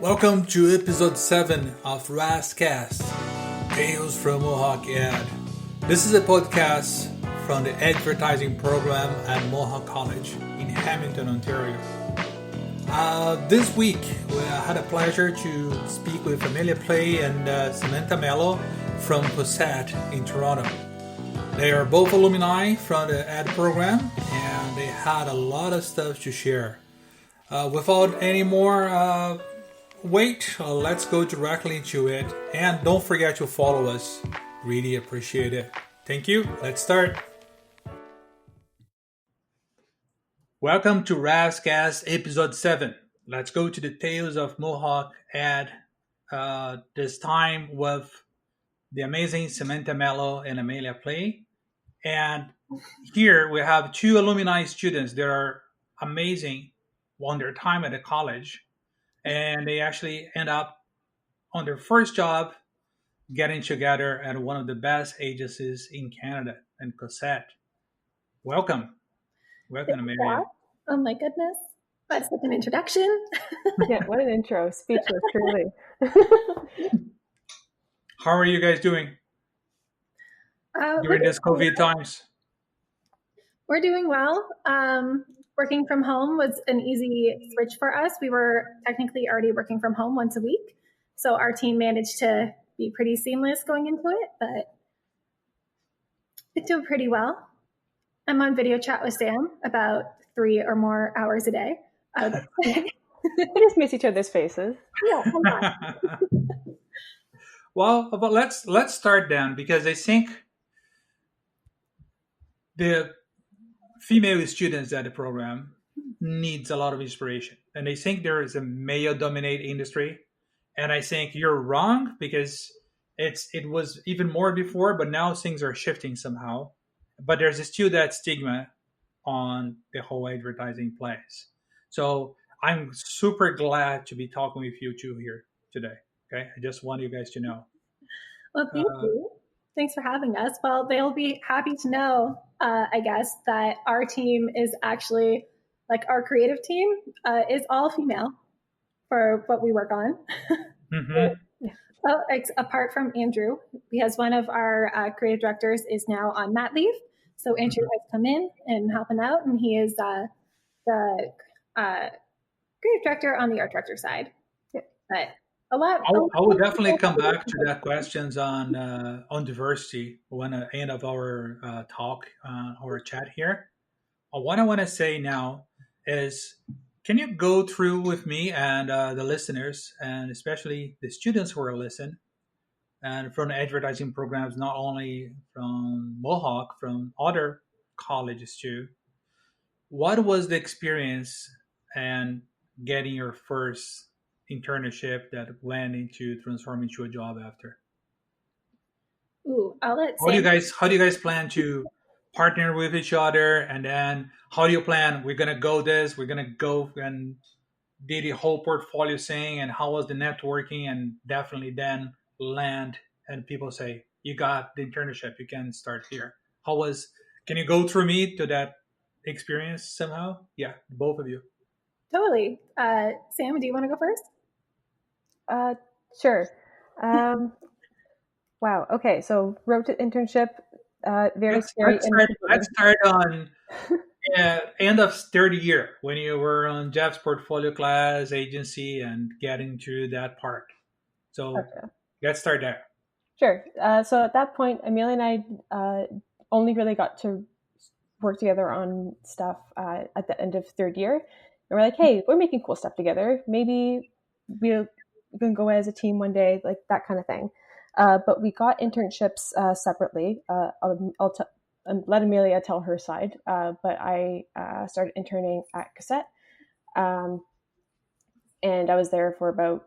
Welcome to episode 7 of Rafscast, Tales from Mohawk Ad. This is a podcast from the advertising program at Mohawk College in Hamilton, Ontario. This week, I had a pleasure to speak with Amelia Pley and Samantha Melo from Cosette in Toronto. They are both alumni from the ad program, and they had a lot of stuff to share. Without any more wait, let's go directly into it. And don't forget to follow us. Really appreciate it. Thank you. Let's start. Welcome to Rafscast episode 7. Let's go to the Tales of Mohawk ad. This time with the amazing Samantha Melo and Amelia Pley. And here we have two alumni students that are amazing on their time at the college. And they actually end up on their first job getting together at one of the best agencies in Canada, and Cosette. Welcome. Welcome, Amelia. Oh my goodness. That's such an introduction. Yeah, what an intro. Speechless, truly. How are you guys doing during this COVID times? We're doing well. Working from home was an easy switch for us. We were technically already working from home once a week. So our team managed to be pretty seamless going into it, but it's doing pretty well. I'm on video chat with Sam about 3 or more hours a day. We just miss each other's faces. Yeah, come on. Well, but let's start then, because I think the female students at the program needs a lot of inspiration, and I think there is a male-dominated industry, and I think you're wrong, because it was even more before, but now things are shifting somehow. But there's still that stigma on the whole advertising place. So I'm super glad to be talking with you two here today. Okay, I just want you guys to know. Well, thank you. Thanks for having us. Well, they'll be happy to know, I guess, that our team is actually, like our creative team, is all female for what we work on. Mm-hmm. Well, apart from Andrew, because one of our creative directors is now on mat leave. So Andrew has come in and helping out, and he is the creative director on the art director side. But I will definitely come back to that questions on diversity when at the end of our talk, our chat here. What I want to say now is, can you go through with me and the listeners, and especially the students who are listening, and from the advertising programs, not only from Mohawk, from other colleges too, what was the experience and getting your first internship that went into transforming into a job after? I'll let Sam. How do you guys plan to partner with each other, and then how do you plan, we're gonna go and did the whole portfolio thing, and how was the networking, and definitely then land and people say you got the internship, you can start here? Can you go through me to that experience somehow? Yeah, both of you. Totally. Sam, do you want to go first? Sure. Wow. Okay. So road to internship, very scary. Let's start on end of third year, when you were on Jeff's portfolio class agency and getting to that part. So gotcha. Let's start there. Sure. So at that point, Amelia and I only really got to work together on stuff at the end of third year. And we're like, hey, we're making cool stuff together. Maybe we can go as a team one day, like that kind of thing. But we got internships separately. I'll let Amelia tell her side. But I started interning at Cosette. And I was there for about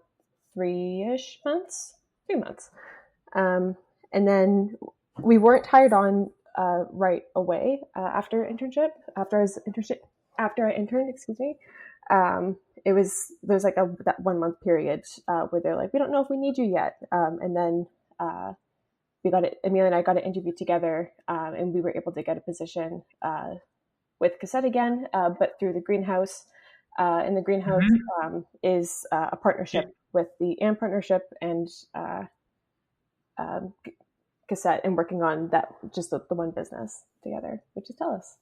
3 months. And then we weren't hired on right away after I interned, there's like that 1 month period where they're like, we don't know if we need you yet. And then Amelia and I got an interview together, and we were able to get a position with Cosette again, but through the greenhouse. And the greenhouse is a partnership with the AMP partnership and Cassette, and working on that, just the one business together. Would you tell us?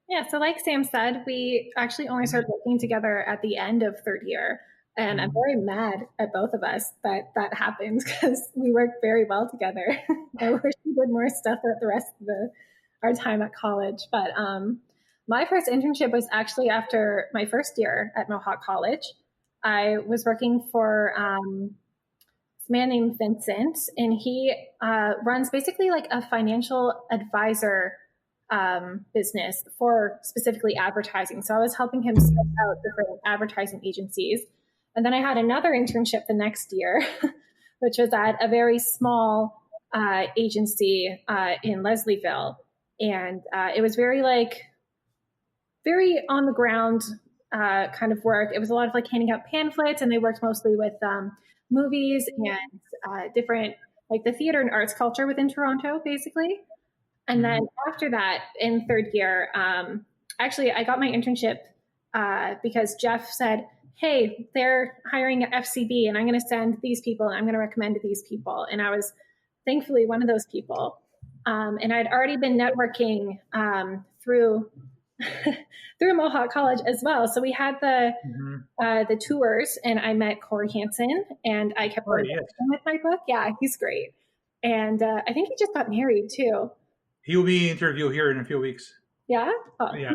Yeah, so like Sam said, we actually only started working together at the end of third year. And I'm very mad at both of us that that happened, because we worked very well together. I wish we did more stuff at the rest of our time at college. But my first internship was actually after my first year at Mohawk College. I was working for this man named Vincent, and he runs basically like a financial advisor business for specifically advertising. So I was helping him scope out different advertising agencies. And then I had another internship the next year, which was at a very small agency in Leslieville. And it was very on the ground kind of work. It was a lot of like handing out pamphlets, and they worked mostly with movies and different, like the theater and arts culture within Toronto, basically. And then after that, in third year, actually, I got my internship because Jeff said, hey, they're hiring at FCB, and I'm going to send these people, and I'm going to recommend these people. And I was thankfully one of those people. And I'd already been networking through Mohawk College as well. So we had the tours, and I met Corey Hansen, and I kept working with my book. Yeah, he's great. And I think he just got married too. He will be interviewed here in a few weeks. Yeah? Oh, yeah.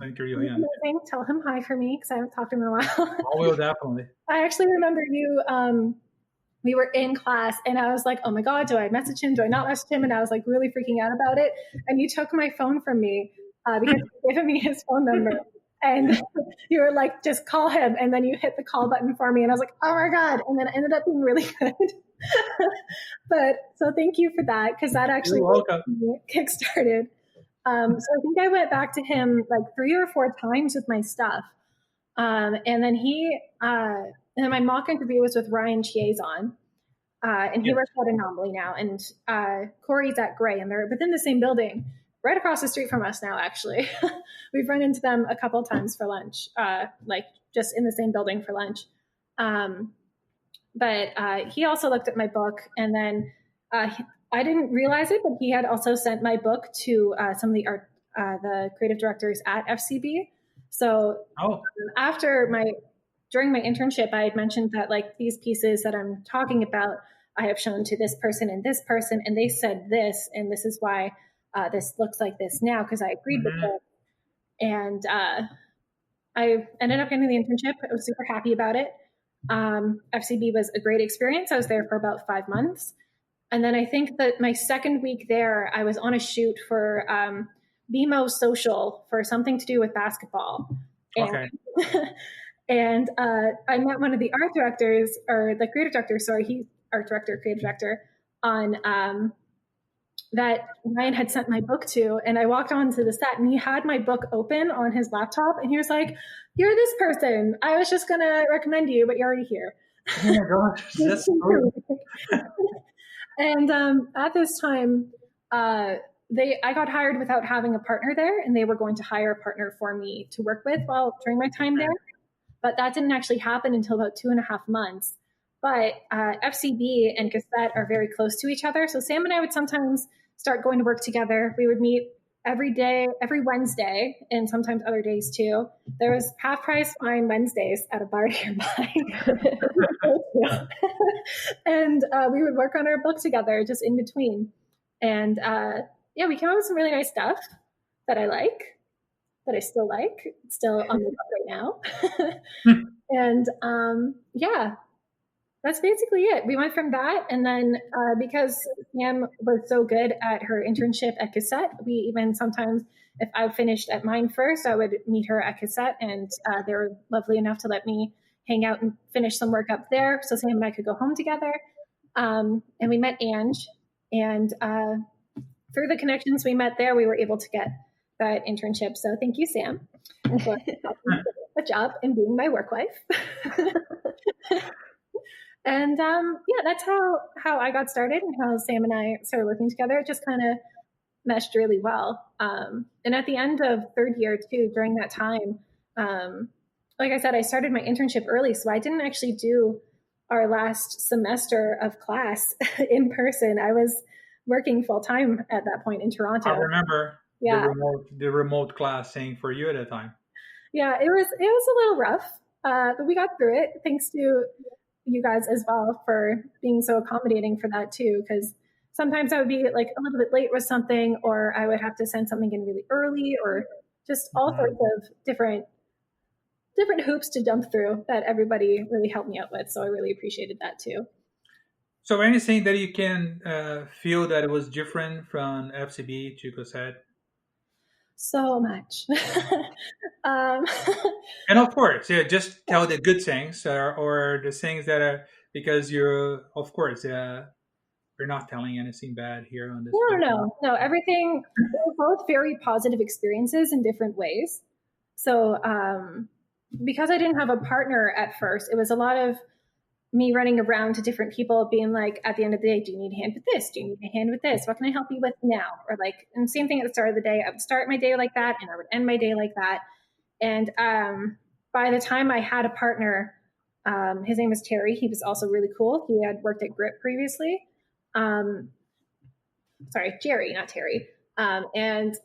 Interview him. Amazing. Tell him hi for me, because I haven't talked to him in a while. I will, definitely. I actually remember you, we were in class, and I was like, oh my God, do I message him? Do I not message him? And I was like really freaking out about it. And you took my phone from me because you gave me his phone number. And you were like, just call him. And then you hit the call button for me. And I was like, oh my God. And then it ended up being really good. But so thank you for that, because that actually kickstarted. So I think I went back to him like 3 or 4 times with my stuff. And then and then my mock interview was with Ryan Chiazon. And he works at Anomaly now. And Corey's at Gray, and they're within the same building, right across the street from us now, actually. We've run into them a couple times for lunch, like just in the same building for lunch. But he also looked at my book, and then I didn't realize it, but he had also sent my book to some of the creative directors at FCB. So during my internship, I had mentioned that like these pieces that I'm talking about, I have shown to this person, and they said this, and this is why this looks like this now, because I agreed with it. And I ended up getting the internship. I was super happy about it. FCB was a great experience. I was there for about 5 months. And then I think that my second week there, I was on a shoot for BMO Social for something to do with basketball. And, and I met one of the art directors, or the creative director, he's art director, creative director, on that Ryan had sent my book to. And I walked onto the set, and he had my book open on his laptop, and he was like, you're this person. I was just going to recommend you, but you're already here. Oh my gosh, that's cool. And at this time, I got hired without having a partner there, and they were going to hire a partner for me to work with during my time there. But that didn't actually happen until about 2.5 months. But FCB and Cassette are very close to each other. So Sam and I would sometimes start going to work together. We would meet every day, every Wednesday, and sometimes other days too. There was half price wine Wednesdays at a bar nearby. And we would work on our book together just in between. And we came up with some really nice stuff that I like, that I still like. It's still on the book right now. And that's basically it. We went from that, and then because Sam was so good at her internship at Cassette, we even sometimes, if I finished at mine first, I would meet her at Cassette, and they were lovely enough to let me hang out and finish some work up there, so Sam and I could go home together. And we met Ange, and through the connections we met there, we were able to get that internship. So thank you, Sam, for a job and being my work wife. And that's how I got started, and how Sam and I started working together. It just kind of meshed really well. And at the end of third year too, during that time, like I said, I started my internship early, so I didn't actually do our last semester of class in person. I was working full time at that point in Toronto. I remember Yeah. the remote class saying for you at a time. Yeah, it was a little rough, but we got through it. Thanks to you guys as well for being so accommodating for that too, because sometimes I would be like a little bit late with something, or I would have to send something in really early, or just all sorts of different hoops to jump through that everybody really helped me out with. So I really appreciated that too. So anything that you can feel that it was different from FCB to Cosette? So much. And of course, yeah, just tell the good things or the things that are, because you're, of course, you're not telling anything bad here on this. No, everything, they're both very positive experiences in different ways. So, because I didn't have a partner at first, it was a lot of me running around to different people being like, at the end of the day, do you need a hand with this? Do you need a hand with this? What can I help you with now? Or like, and same thing at the start of the day, I would start my day like that and I would end my day like that. And by the time I had a partner, his name was Terry. He was also really cool. He had worked at Grip previously. Sorry, Jerry, not Terry. And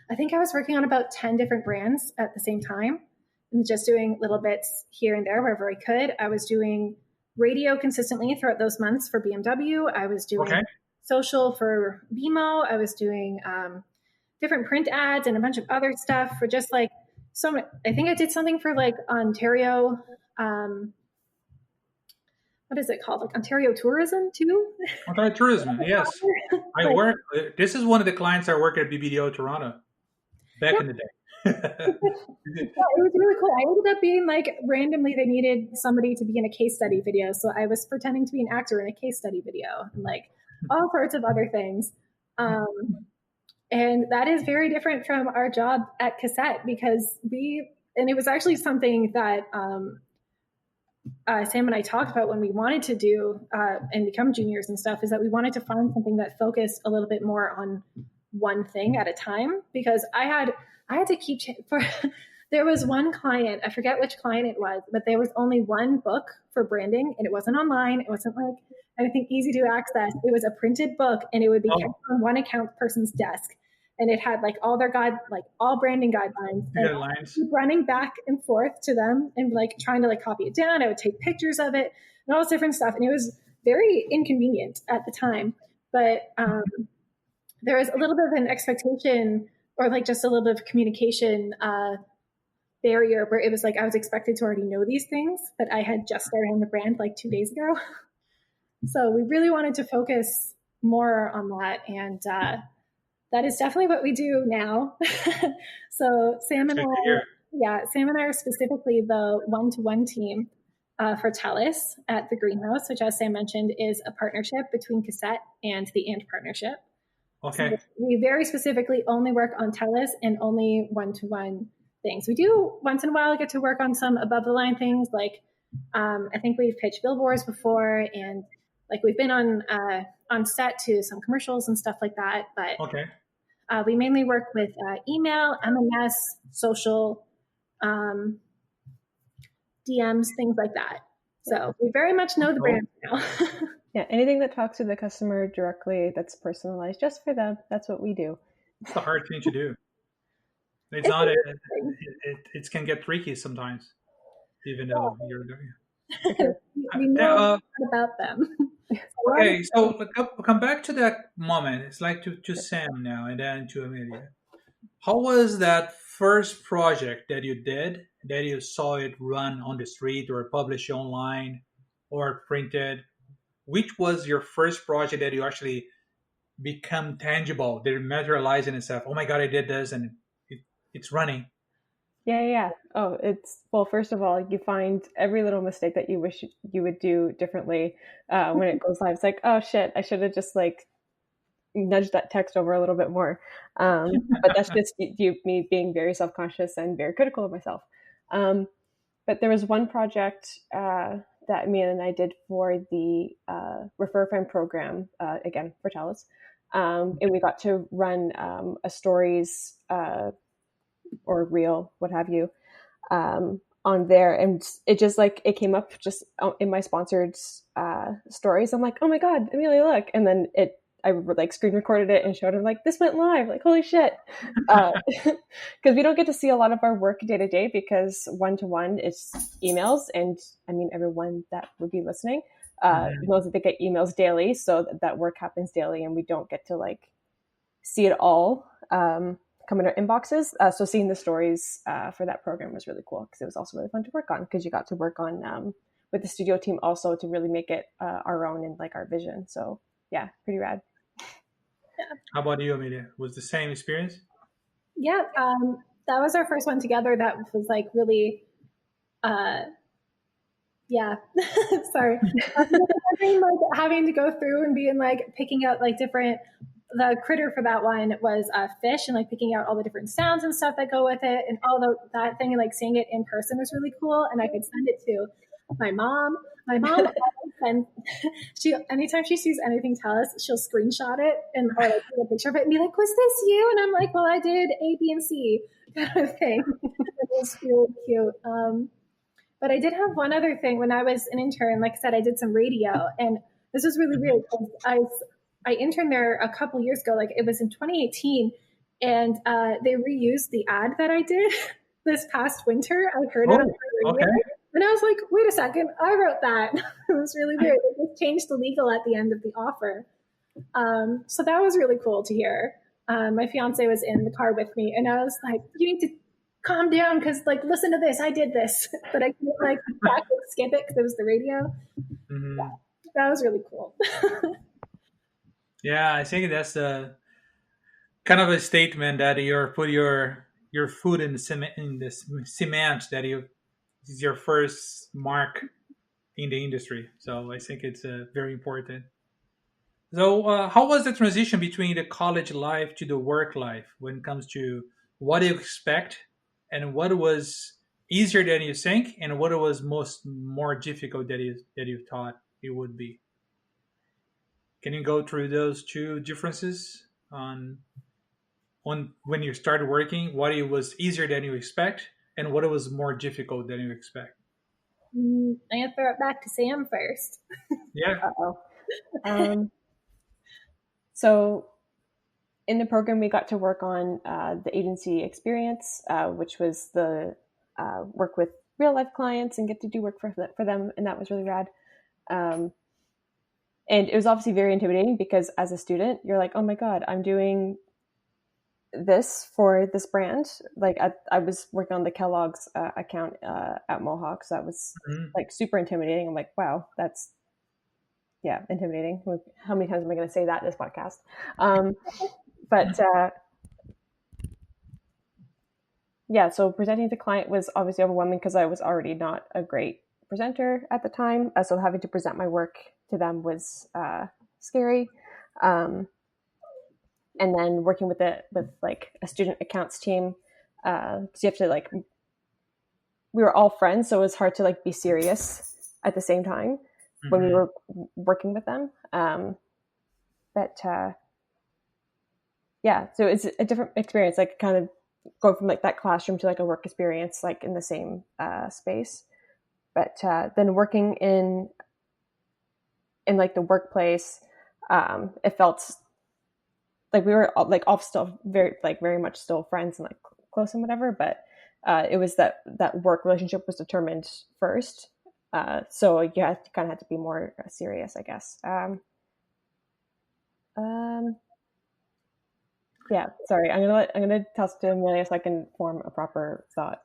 I think I was working on about 10 different brands at the same time and just doing little bits here and there wherever I could. I was doing radio consistently throughout those months for BMW. I was doing social for BMO. I was doing different print ads and a bunch of other stuff for just like so much. I think I did something for like Ontario. What is it called? Like Ontario Tourism too? Ontario Tourism, yes. I work. This is one of the clients I work at BBDO Toronto back in the day. Yeah, it was really cool. I ended up being like randomly they needed somebody to be in a case study video, so I was pretending to be an actor in a case study video and like all sorts of other things. And that is very different from our job at Cassette because and it was actually something that Sam and I talked about when we wanted to do and become juniors and stuff, is that we wanted to find something that focused a little bit more on one thing at a time, because I had to keep there was one client, I forget which client it was, but there was only one book for branding and it wasn't online. It wasn't like anything easy to access. It was a printed book and it would be kept on one account person's desk. And it had like all their all branding guidelines. And I would keep running back and forth to them and like trying to like copy it down. I would take pictures of it and all this different stuff. And it was very inconvenient at the time. But there was a little bit of an expectation or like just a little bit of communication barrier where it was like I was expected to already know these things, but I had just started on the brand like 2 days ago. So we really wanted to focus more on that. And that is definitely what we do now. So Sam and I are specifically the one-to-one team for TELUS at the Greenhouse, which, as Sam mentioned, is a partnership between Cassette and the AND partnership. Okay. So we very specifically only work on TELUS and only one-to-one things. We do once in a while get to work on some above-the-line things, like I think we've pitched billboards before, and like we've been on set to some commercials and stuff like that. But we mainly work with email, MMS, social, DMs, things like that. So we very much know the brand now. Yeah, anything that talks to the customer directly, that's personalized just for them. That's what we do. It's a hard thing to do. It's not. It can get tricky sometimes, even though you're doing. We know about them. Okay, so come back to that moment. It's like to Sam now and then to Amelia. How was that first project that you did, that you saw it run on the street or published online or printed? Which was your first project that you actually become tangible, that materialized in itself? Oh my God, I did this and it's running. Yeah. Oh, first of all, you find every little mistake that you wish you would do differently when it goes live. It's like, oh shit, I should have just like nudged that text over a little bit more. But that's just me being very self-conscious and very critical of myself. But there was one project that Amelia and I did for the Refer a Friend program, again, for TELUS. And we got to run a stories or reel, what have you, on on there, and it just like it came up just in my sponsored stories. I'm like, oh my god, Amelia, look! And then I like screen recorded it and showed him like, this went live. Like, holy shit! Because we don't get to see a lot of our work day to day because 1-to-1 it's emails, and I mean everyone that would be listening knows that they get emails daily, so that work happens daily, and we don't get to like see it all come in our inboxes. So seeing the stories for that program was really cool because it was also really fun to work on, because you got to work on with the studio team also to really make it our own and like our vision. So yeah, pretty rad. Yeah. How about you, Amelia? Was the same experience? Yeah, that was our first one together. That was like really, yeah. Sorry, having to go through and being like picking out like different. The critter for that one was a fish, and like picking out all the different sounds and stuff that go with it, and all that thing, and like seeing it in person was really cool. And I could send it to my mom. My mom sends, anytime she sees anything tell us, she'll screenshot it and or like take a picture of it and be like, "Was this you?" And I'm like, "Well, I did A, B, and C," kind of thing. It was really cute. But I did have one other thing when I was an intern. Like I said, I did some radio, and this was really weird because I interned there a couple years ago. Like it was in 2018, and they reused the ad that I did this past winter. I heard it on the radio, and I was like, "Wait a second, I wrote that." It was really weird. They just changed the legal at the end of the offer, so that was really cool to hear. My fiance was in the car with me, and I was like, "You need to calm down, because like listen to this. I did this," but I couldn't like skip it because it was the radio. Mm-hmm. Yeah, that was really cool. Yeah, I think that's a kind of a statement that you put your foot in the cement that is your first mark in the industry. So I think it's very important. So how was the transition between the college life to the work life when it comes to what you expect, and what was easier than you think, and what was more difficult that you thought it would be? Can you go through those two differences on when you started working, what it was easier than you expect, and what it was more difficult than you expect? I'm gonna throw it back to Sam first. Yeah. So in the program, we got to work on the agency experience, which was the work with real life clients and get to do work for them, and that was really rad. And it was obviously very intimidating because as a student, you're like, oh my God, I'm doing this for this brand. Like I was working on the Kellogg's account at Mohawk, so that was like super intimidating. I'm like, wow, that's intimidating. How many times am I going to say that in this podcast? But so presenting to client was obviously overwhelming because I was already not a great presenter at the time. So having to present my work to them was scary. And then working with like a student accounts team, because you have to like, we were all friends, so it was hard to like be serious at the same time when we were working with them. So it's a different experience, like kind of go from like that classroom to like a work experience, like in the same space. But then working in like the workplace, it felt like we were like all still very much still friends and like close and whatever. But it was that work relationship was determined first. So you kind of had to be more serious, I guess. Yeah, sorry. I'm gonna toss to Amelia so I can form a proper thought.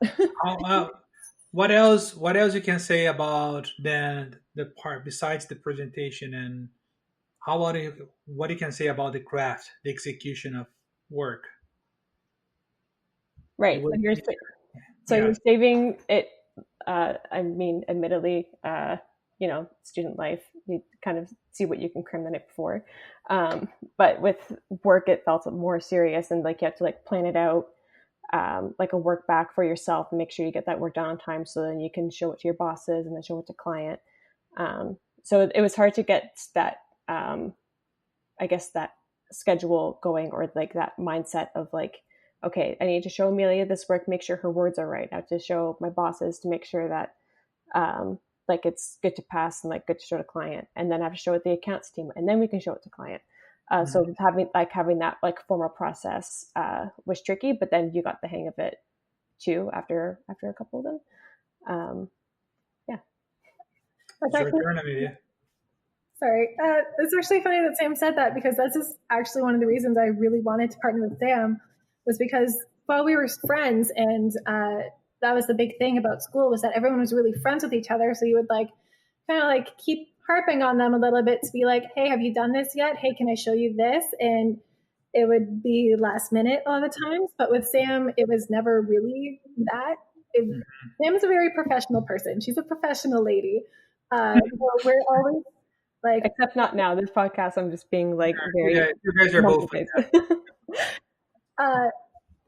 What else you can say about the part besides the presentation, and how about what you can say about the craft, the execution of work? Right. You're saving it. I mean, admittedly, student life, you kind of see what you can cram the night before. But with work, it felt more serious, and like you have to like plan it out, like a work back for yourself and make sure you get that work done on time, so then you can show it to your bosses and then show it to client. So it was hard to get that, I guess, that schedule going, or like that mindset of like, okay, I need to show Amelia this work, make sure her words are right. I have to show my bosses to make sure that like it's good to pass and like good to show to client. And then I have to show it to the accounts team, and then we can show it to client. So having that like formal process was tricky, but then you got the hang of it too after a couple of them. Yeah. It's your turn, Amelia. Sorry. It's actually funny that Sam said that, because this is actually one of the reasons I really wanted to partner with Sam, was because while we were friends, and that was the big thing about school, was that everyone was really friends with each other. So you would like kind of like keep harping on them a little bit to be like, hey, have you done this yet? Hey, can I show you this? And it would be last minute a lot of the times. But with Sam, it was never really that. Sam is a very professional person. She's a professional lady. So we're always like, except not now. This podcast, I'm just being like very. Yeah, you guys are both.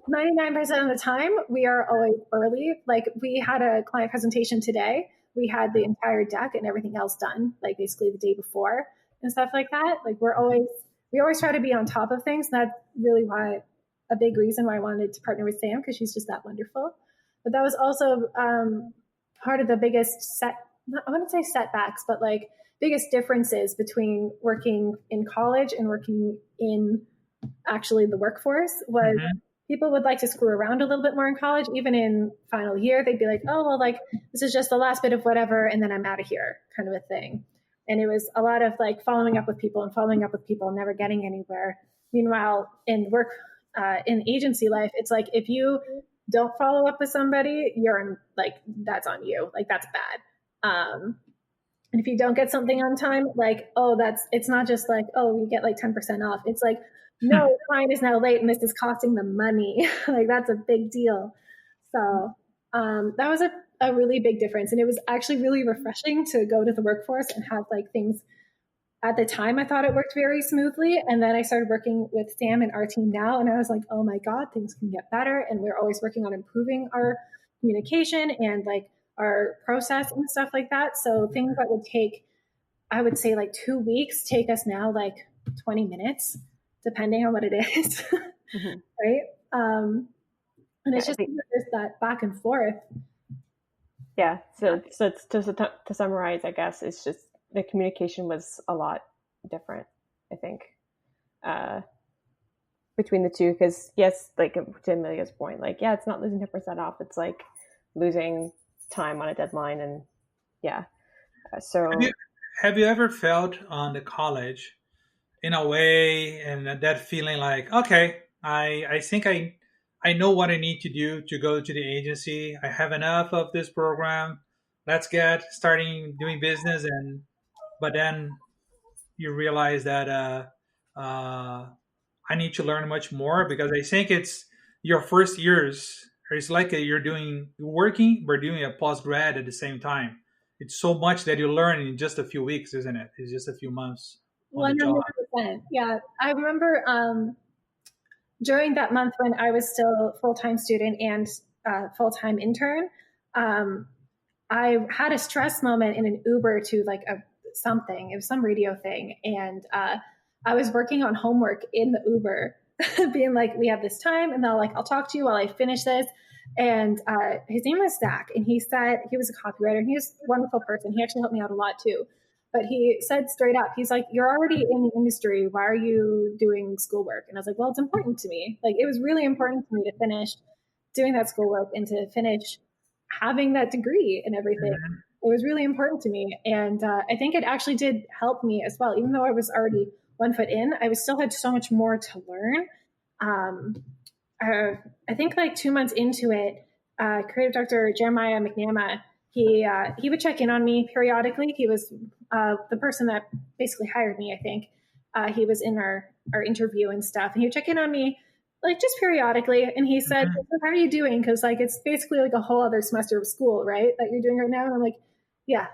99% of the time, we are always early. Like, we had a client presentation today. We had the entire deck and everything else done, like basically the day before and stuff like that. Like, we always try to be on top of things. And that's really a big reason why I wanted to partner with Sam, because she's just that wonderful. But that was also part of the biggest I wouldn't say setbacks, but like biggest differences between working in college and working in actually the workforce was people would like to screw around a little bit more in college. Even in final year, they'd be like, oh, well, like this is just the last bit of whatever, and then I'm out of here, kind of a thing. And it was a lot of like following up with people and never getting anywhere. Meanwhile, in work, in agency life, it's like, if you don't follow up with somebody, you're like, that's on you. Like, that's bad. And if you don't get something on time, like, it's not just like, oh, you get like 10% off. It's like, no, the client is now late and this is costing them money. Like, that's a big deal. So that was a really big difference. And it was actually really refreshing to go to the workforce and have like things. At the time, I thought it worked very smoothly. And then I started working with Sam and our team now. And I was like, oh my God, things can get better. And we're always working on improving our communication and like our process and stuff like that. So things that would take, I would say like 2 weeks, take us now like 20 minutes, depending on what it is. Right. And it's just there's that back and forth. Yeah. So to summarize, I guess it's just the communication was a lot different, I think, between the two. Because yes, like to Amelia's point, like, yeah, it's not losing 10% off. It's like losing time on a deadline. And yeah. So have you ever felt on the college in a way, and that feeling like, okay, I think I know what I need to do to go to the agency. I have enough of this program. Let's get starting doing business. But then you realize that I need to learn much more, because I think it's your first years. It's like you're working, we're doing a post-grad at the same time. It's so much that you learn in just a few weeks, isn't it? It's just a few months on the job. 100%. Yeah. I remember during that month when I was still full-time student and full-time intern, I had a stress moment in an Uber to like something. It was some radio thing. And I was working on homework in the Uber, being like, we have this time, and I'll talk to you while I finish this. And his name was Zach, and he said he was a copywriter, and he was a wonderful person. He actually helped me out a lot too. But he said straight up, he's like, you're already in the industry. Why are you doing schoolwork? And I was like, well, it's important to me. Like, it was really important to me to finish doing that schoolwork and to finish having that degree and everything. It was really important to me. And I think it actually did help me as well. Even though I was already 1 foot in, I still had so much more to learn. I think like 2 months into it, creative director Jeremiah McNamara, he would check in on me periodically. He was the person that basically hired me, I think. He was in our interview and stuff. And he would check in on me like just periodically. And he said, how are you doing? Because like it's basically like a whole other semester of school, right, that you're doing right now. And I'm like, yeah,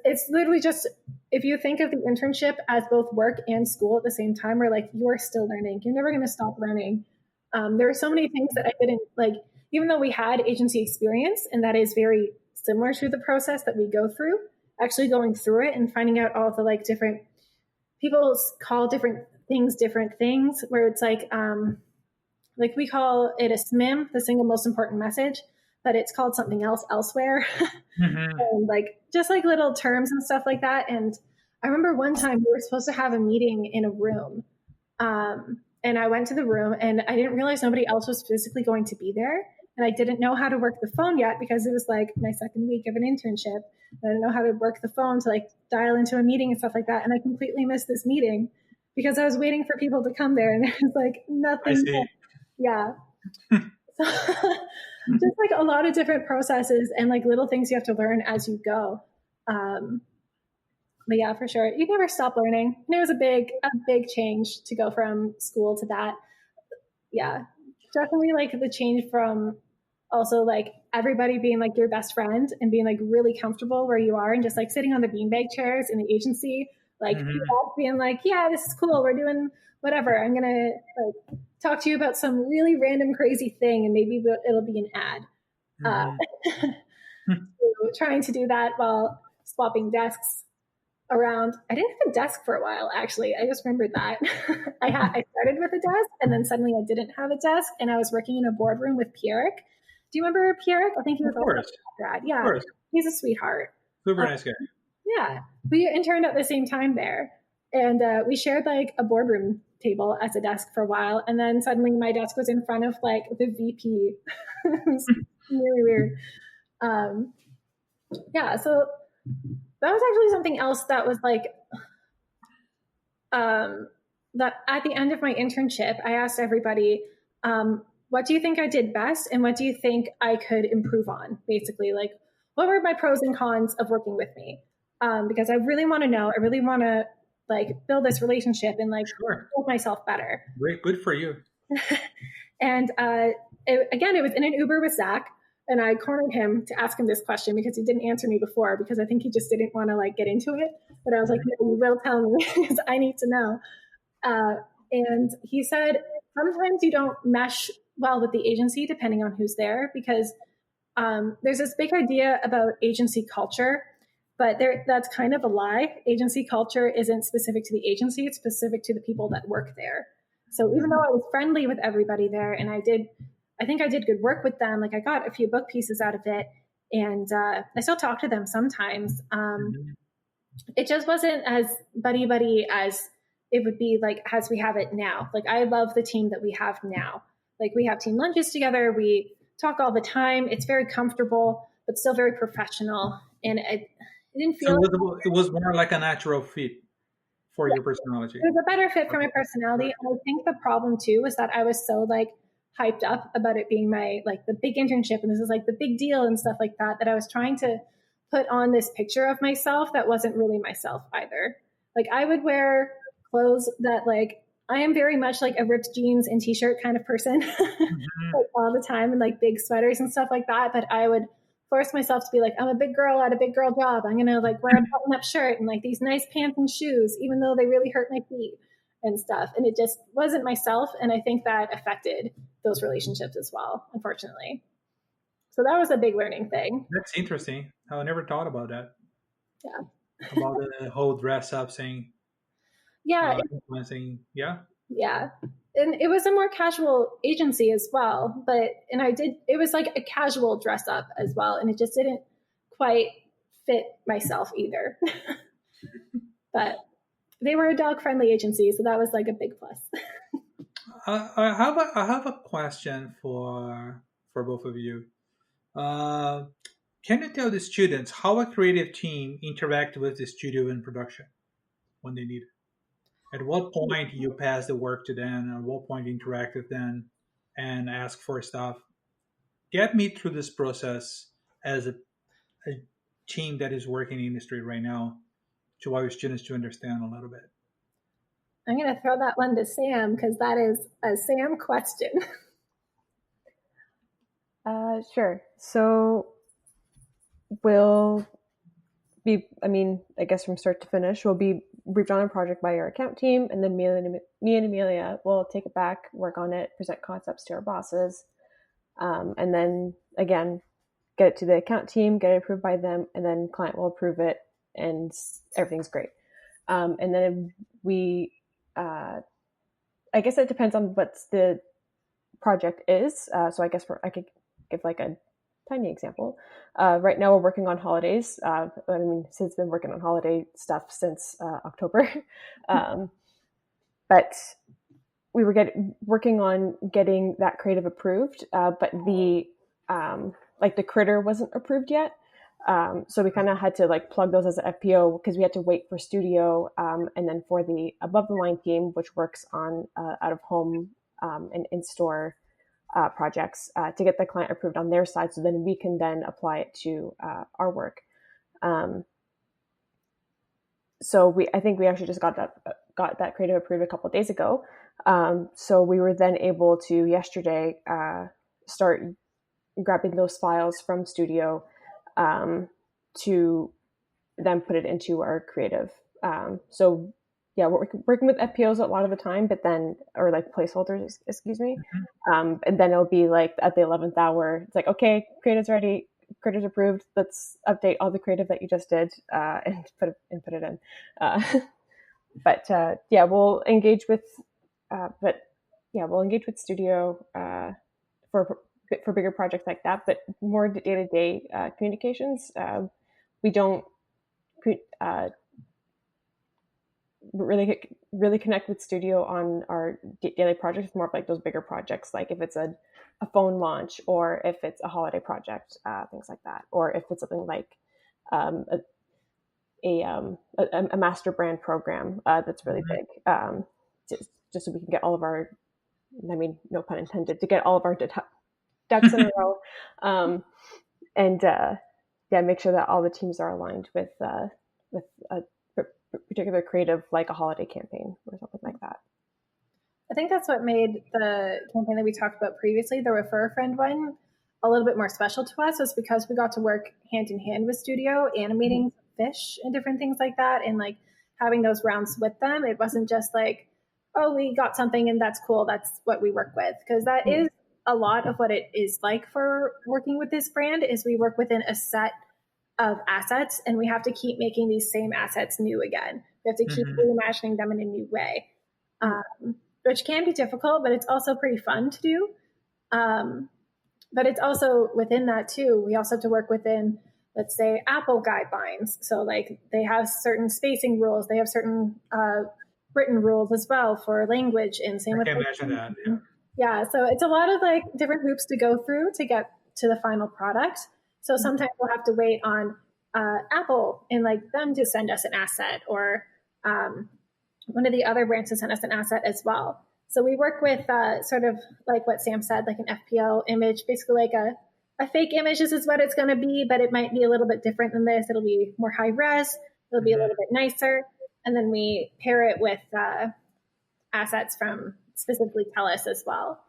it's literally just, if you think of the internship as both work and school at the same time, where like you're still learning, you're never going to stop learning. There are so many things that I didn't like, even though we had agency experience, and that is very similar to the process that we go through, actually going through it and finding out all the like different, people call different things, where it's like, like we call it a SMIM, the single most important message, but it's called something else elsewhere. And like just like little terms and stuff like that. And I remember one time we were supposed to have a meeting in a room. And I went to the room and I didn't realize nobody else was physically going to be there. And I didn't know how to work the phone yet because it was like my second week of an internship. I didn't know how to work the phone to like dial into a meeting and stuff like that. And I completely missed this meeting because I was waiting for people to come there and it was like nothing. Yeah. So just like a lot of different processes and like little things you have to learn as you go. But yeah, for sure. You never stop learning. And it was a big change to go from school to that. Yeah. Definitely like the change from also like everybody being like your best friend and being like really comfortable where you are and just like sitting on the beanbag chairs in the agency, like being like, yeah, this is cool. We're doing whatever. I'm going to like talk to you about some really random crazy thing and maybe it'll be an ad. So trying to do that while swapping desks around. I didn't have a desk for a while, actually. I just remembered that. I started with a desk and then suddenly I didn't have a desk and I was working in a boardroom with Pierrick. Do you remember Pierrick? I think he was also a grad. Yeah, he's a sweetheart. Super nice guy. Yeah, we interned at the same time there. And we shared like a boardroom table as a desk for a while. And then suddenly my desk was in front of like the VP. It was really weird. Yeah, so that was actually something else that was like, that at the end of my internship, I asked everybody, what do you think I did best? And what do you think I could improve on? Basically, like, what were my pros and cons of working with me? Because I really want to know, I really want to like build this relationship and like build myself better. Great. Good for you. And it was in an Uber with Zach. And I cornered him to ask him this question because he didn't answer me before because I think he just didn't want to like get into it. But I was like, no, you will tell me because I need to know. And he said, sometimes you don't mesh well with the agency depending on who's there because there's this big idea about agency culture, but that's kind of a lie. Agency culture isn't specific to the agency. It's specific to the people that work there. So even though I was friendly with everybody there and I think I did good work with them. Like I got a few book pieces out of it and I still talk to them sometimes. It just wasn't as buddy as it would be like as we have it now. Like I love the team that we have now. Like we have team lunches together. We talk all the time. It's very comfortable, but still very professional. And it didn't feel it was more like a natural fit for your personality. It was a better fit for my personality. And I think the problem too was that I was so like hyped up about it being my like the big internship and this is like the big deal and stuff like that I was trying to put on this picture of myself that wasn't really myself either. Like I would wear clothes that like I am very much like a ripped jeans and t-shirt kind of person like all the time and like big sweaters and stuff like that, but I would force myself to be like, I'm a big girl at a big girl job. I'm gonna like wear a button-up shirt and like these nice pants and shoes even though they really hurt my feet and stuff. And it just wasn't myself. And I think that affected those relationships as well, unfortunately. So that was a big learning thing. That's interesting. I never thought about that. Yeah. About the whole dress up thing. Yeah. Influencing. Yeah. Yeah. And it was a more casual agency as well. It was like a casual dress up as well. And it just didn't quite fit myself either. But they were a dog friendly agency. So that was like a big plus. I have a question for both of you. Can you tell the students how a creative team interact with the studio in production when they need it? At what point you pass the work to them? At what point you interact with them and ask for stuff? Get me through this process as a team that is working in the industry right now to allow your students to understand a little bit. I'm going to throw that one to Sam because that is a Sam question. Sure. So we'll be, I guess from start to finish, we'll be briefed on a project by our account team, and then me and Amelia will take it back, work on it, present concepts to our bosses, and then again, get it to the account team, get it approved by them, and then client will approve it, and everything's great. And then we, I guess it depends on what's the project is. So I guess I could give like a tiny example. Right now we're working on holidays. I mean, since been working on holiday stuff since October, but we were working on getting that creative approved, but the like the critter wasn't approved yet. So we kind of had to like plug those as an FPO because we had to wait for studio and then for the above the line team, which works on out of home and in-store projects to get the client approved on their side. So then we can then apply it to our work. So I think we actually just got that creative approved a couple of days ago. So we were then able to yesterday start grabbing those files from studio to then put it into our creative. So yeah, we're working with FPOs a lot of the time, but then, or like placeholders, excuse me. And then it'll be like at the 11th hour, it's like, okay, creative's ready, critters approved. Let's update all the creative that you just did and put it in. But yeah, we'll engage with studio for bigger projects like that, but more day-to-day communications. We don't really connect with studio on our daily projects. More of like those bigger projects, like if it's a phone launch or if it's a holiday project, things like that, or if it's something like a master brand program that's really big, just so we can get all of our, I mean, no pun intended, to get all of our ducks in a row, and make sure that all the teams are aligned with a particular creative, like a holiday campaign or something like that. I think that's what made the campaign that we talked about previously, the Refer a Friend one, a little bit more special to us, was because we got to work hand in hand with studio, animating fish and different things like that, and like having those rounds with them. It wasn't just like, oh, we got something and that's cool, that's what we work with, because that is a lot of what it is like for working with this brand. Is we work within a set of assets and we have to keep making these same assets new again. We have to keep reimagining them in a new way, which can be difficult, but it's also pretty fun to do. But it's also within that too, we also have to work within, let's say, Apple guidelines. So like they have certain spacing rules, they have certain written rules as well for language, and same with. I can imagine that. Yeah, so it's a lot of like different hoops to go through to get to the final product. So sometimes we'll have to wait on Apple and like them to send us an asset, or one of the other brands to send us an asset as well. So we work with sort of like what Sam said, like an FPL image, basically like a fake image. This is what it's going to be, but it might be a little bit different than this. It'll be more high res. It'll be a little bit nicer. And then we pair it with assets from specifically TELUS as well.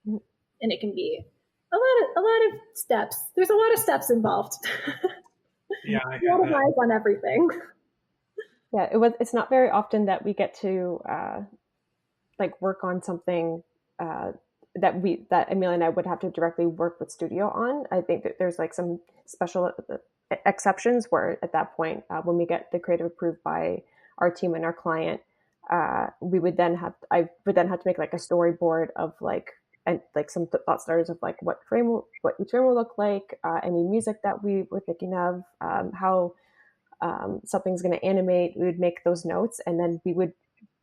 And it can be a lot of steps. There's a lot of steps involved. Yeah, a lot of eyes on everything. Yeah, it's not very often that we get to like work on something that Amelia and I would have to directly work with studio on. I think that there's like some special exceptions where at that point, when we get the creative approved by our team and our client, I would then have to make like a storyboard of like, and like some thought starters of like what each frame will look like, any music that we were thinking of, how something's going to animate. We would make those notes, and then we would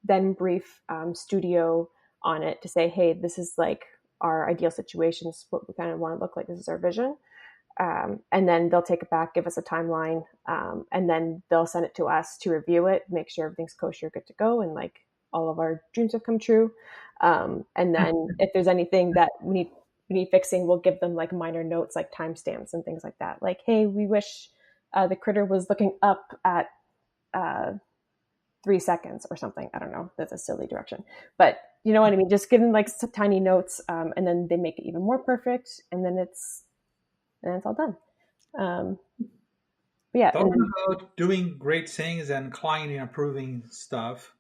then brief studio on it to say, hey, this is like our ideal situation. This is what we kind of want to look like. This is our vision. And then they'll take it back, give us a timeline, and then they'll send it to us to review it, make sure everything's kosher, good to go, and like all of our dreams have come true. And then if there's anything that we need fixing, we'll give them like minor notes, like timestamps and things like that. Like, hey, we wish the critter was looking up at 3 seconds or something. I don't know. That's a silly direction, but you know what I mean? Just give them like some tiny notes, and then they make it even more perfect, and then it's all done. Yeah. Talking about doing great things and client improving stuff,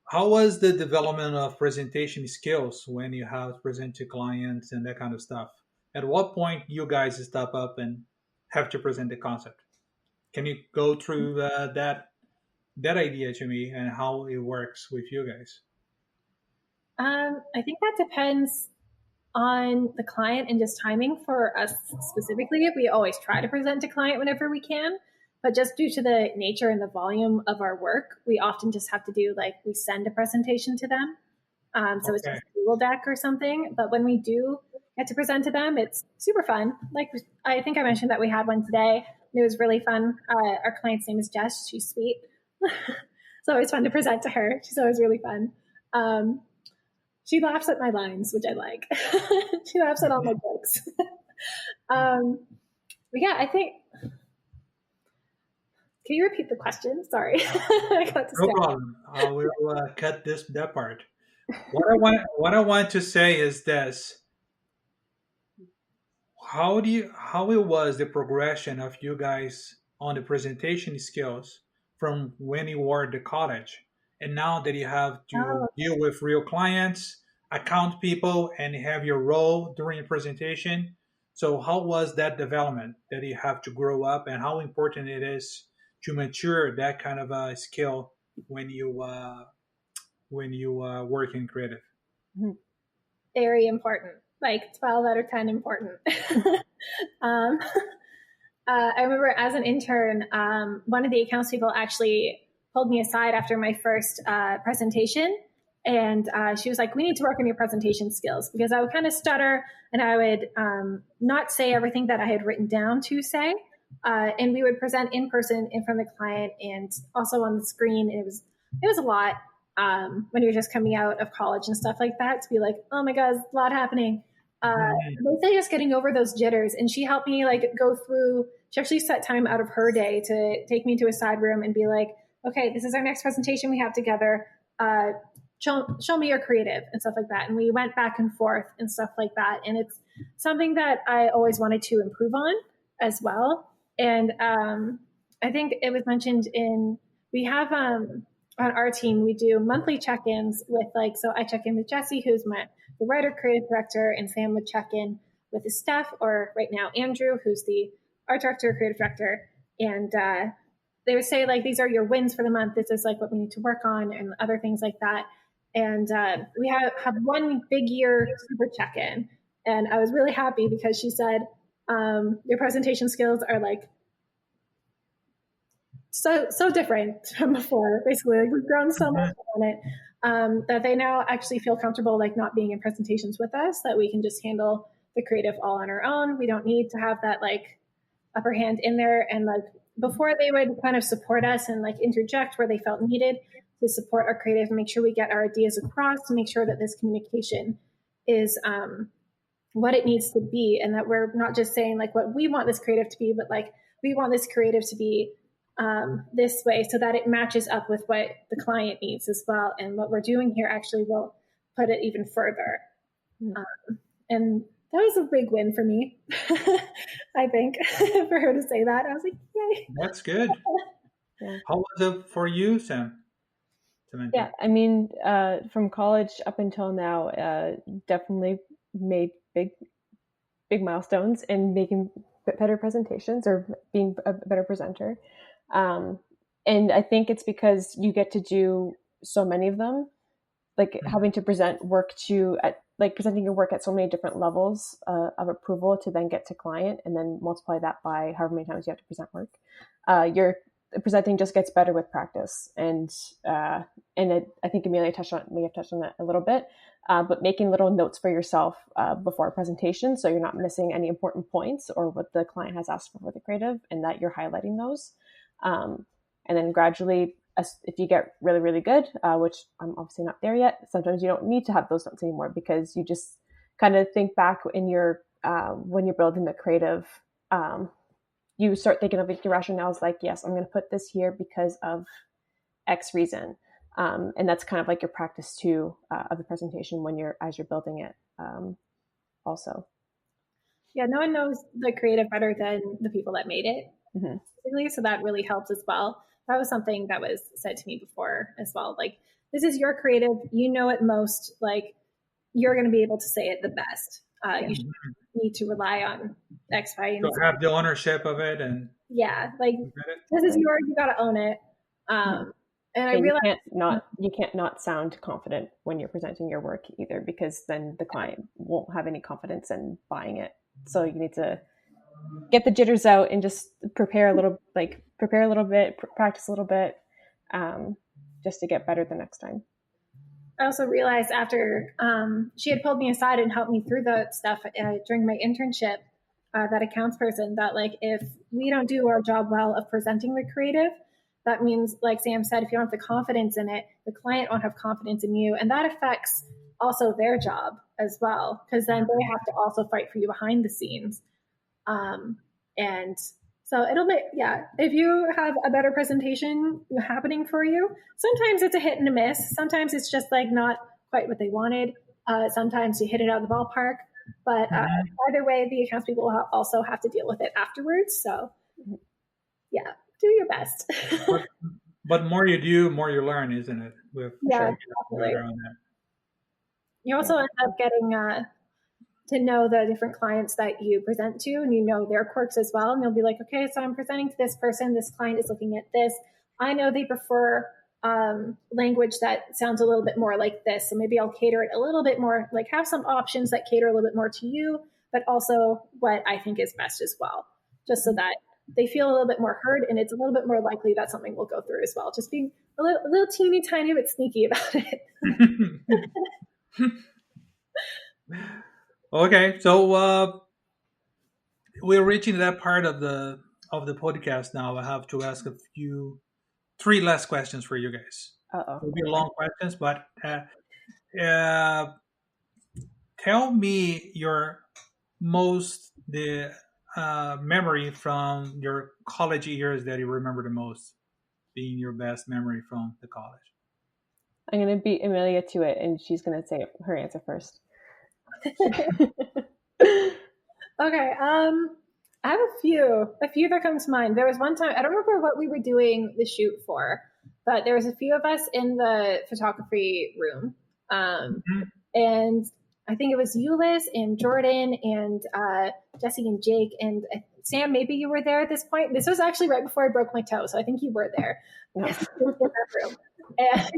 how was the development of presentation skills when you have to present to clients and that kind of stuff? At what point you guys step up and have to present the concept? Can you go through that idea to me and how it works with you guys? I think that depends on the client and just timing for us specifically. We always try to present to client whenever we can, but just due to the nature and the volume of our work, we often just have to do we send a presentation to them. So it's just a Google deck or something. But when we do get to present to them, it's super fun. Like I think I mentioned that we had one today. And it was really fun. Our client's name is Jess. She's sweet. It's always fun to present to her. She's always really fun. She laughs at my lines, which I like. She laughs at all my jokes. But yeah, I think. Can you repeat the question? Sorry, I got No problem. I will cut that part. What I want to say is this: how it was the progression of you guys on the presentation skills from when you were at the college, and now that you have to deal with real clients, account people, and have your role during the presentation. So how was that development that you have to grow up, and how important it is to mature that kind of a skill when you work in creative? Very important, like 12 out of 10 important. I remember as an intern, one of the accounts people actually pulled me aside after my first presentation. And she was like, we need to work on your presentation skills, because I would kind of stutter and I would not say everything that I had written down to say. And we would present in person in front of the client and also on the screen. It was a lot when you're just coming out of college and stuff like that, to be like, oh my God, there's a lot happening. They say just getting over those jitters. And she helped me go through, she actually set time out of her day to take me to a side room and be like, okay, this is our next presentation we have together. Show me your creative and stuff like that. And we went back and forth and stuff like that. And it's something that I always wanted to improve on as well. And I think it was mentioned we have on our team, we do monthly check-ins with so I check in with Jesse, who's the writer, creative director, and Sam would check in with the staff, or right now Andrew, who's the art director, creative director. And they would say these are your wins for the month. This is what we need to work on and other things like that. And we have one big year super check-in. And I was really happy because she said, your presentation skills are so different from before. Basically, we've grown so much on it that they now actually feel comfortable not being in presentations with us, that we can just handle the creative all on our own. We don't need to have that upper hand in there. And before, they would kind of support us and interject where they felt needed to support our creative and make sure we get our ideas across, to make sure that this communication is what it needs to be, and that we're not just saying what we want this creative to be, but we want this creative to be this way, so that it matches up with what the client needs as well. And what we're doing here actually will put it even further. And that was a big win for me, I think, for her to say that. I was like, yay. That's good. Yeah. How was it for you, Sam? Samantha? Yeah, I mean, from college up until now, definitely made big milestones in making better presentations or being a better presenter. And I think it's because you get to do so many of them, having to present work presenting your work at so many different levels of approval to then get to client, and then multiply that by however many times you have to present work. Your presenting just gets better with practice. And I think Amelia may have touched on that a little bit, but making little notes for yourself before a presentation, so you're not missing any important points or what the client has asked for the creative, and that you're highlighting those. And then gradually, if you get really, really good, which I'm obviously not there yet, sometimes you don't need to have those notes anymore, because you just kind of think back in your when you're building the creative, you start thinking of your rationales, yes, I'm going to put this here because of X reason. And that's kind of your practice too of the presentation as you're building it also. Yeah, no one knows the creative better than the people that made it. Mm-hmm. So that really helps as well. That was something that was said to me before as well. This is your creative, you know it most, you're going to be able to say it the best. You should need to rely on X, Y, and Z. So have the ownership of it. And yeah, this is yours, you got to own it. And I And realized you can't not sound confident when you're presenting your work either, because then the client won't have any confidence in buying it. So you need to get the jitters out and just prepare a little bit, practice a little bit, just to get better the next time. I also realized after she had pulled me aside and helped me through the stuff during my internship, that accounts person, that like if we don't do our job well of presenting the creative, that means, like Sam said, if you don't have the confidence in it, the client won't have confidence in you, and that affects also their job as well, because then they have to also fight for you behind the scenes. And so it'll make, if you have a better presentation happening for you, sometimes it's a hit and a miss. Sometimes it's just like not quite what they wanted. Sometimes you hit it out of the ballpark. But either way, the accounts people also have to deal with it afterwards. So, yeah, do your best. But more you do, more you learn, isn't it? Definitely. You also end up getting to know the different clients that you present to, and you know their quirks as well. And you'll be like, okay, so I'm presenting to this person. This client is looking at this. I know they prefer language that sounds a little bit more like this. So maybe I'll cater it a little bit more, like have some options that cater a little bit more to you, but also what I think is best as well, just so that they feel a little bit more heard, and it's a little bit more likely that something will go through as well. Just being a little teeny tiny bit sneaky about it. Okay, so we're reaching that part of the podcast now. I have to ask three last questions for you guys. It'll be long questions, but tell me your memory from your college years that you remember the most, being your best memory from the college. I'm going to beat Amelia to it, and she's going to say her answer first. Okay. I have a few that come to mind. There was one time, I don't remember what we were doing the shoot for, but there was a few of us in the photography room. And I think it was Euless and Jordan and Jesse and Jake and Sam, maybe you were there at this point. This was actually right before I broke my toe, so I think you were there in that room. And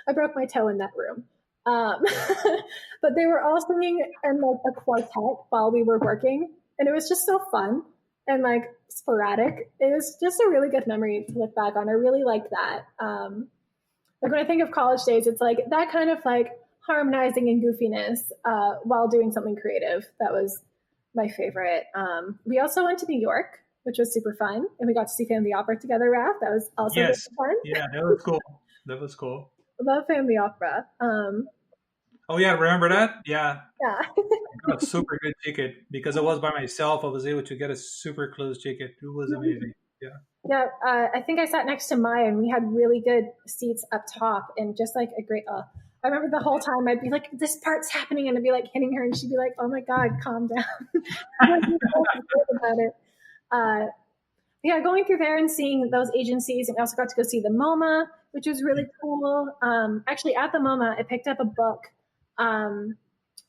I broke my toe in that room. But they were all singing in like a quartet while we were working, and it was just so fun and like sporadic. It was just a really good memory to look back on. I really liked that. Like when I think of college days, it's like that kind of like harmonizing and goofiness while doing something creative. That was my favorite. We also went to New York, which was super fun, and we got to see Phantom of the Opera together, Raph. That was also really fun. Yeah, that was cool. That was cool. Love Phantom of the Opera. Oh yeah, remember that? Yeah. Yeah. I got a super good ticket because I was by myself. I was able to get a super close ticket. It was amazing. Yeah. Yeah, I think I sat next to Maya, and we had really good seats up top, and just like a great. I remember the whole time I'd be like, "This part's happening," and I'd be like hitting her, and she'd be like, "Oh my God, calm down." about it. Yeah, going through there and seeing those agencies, and we also got to go see the MoMA, which was really cool. Actually, at the MoMA, I picked up a book, and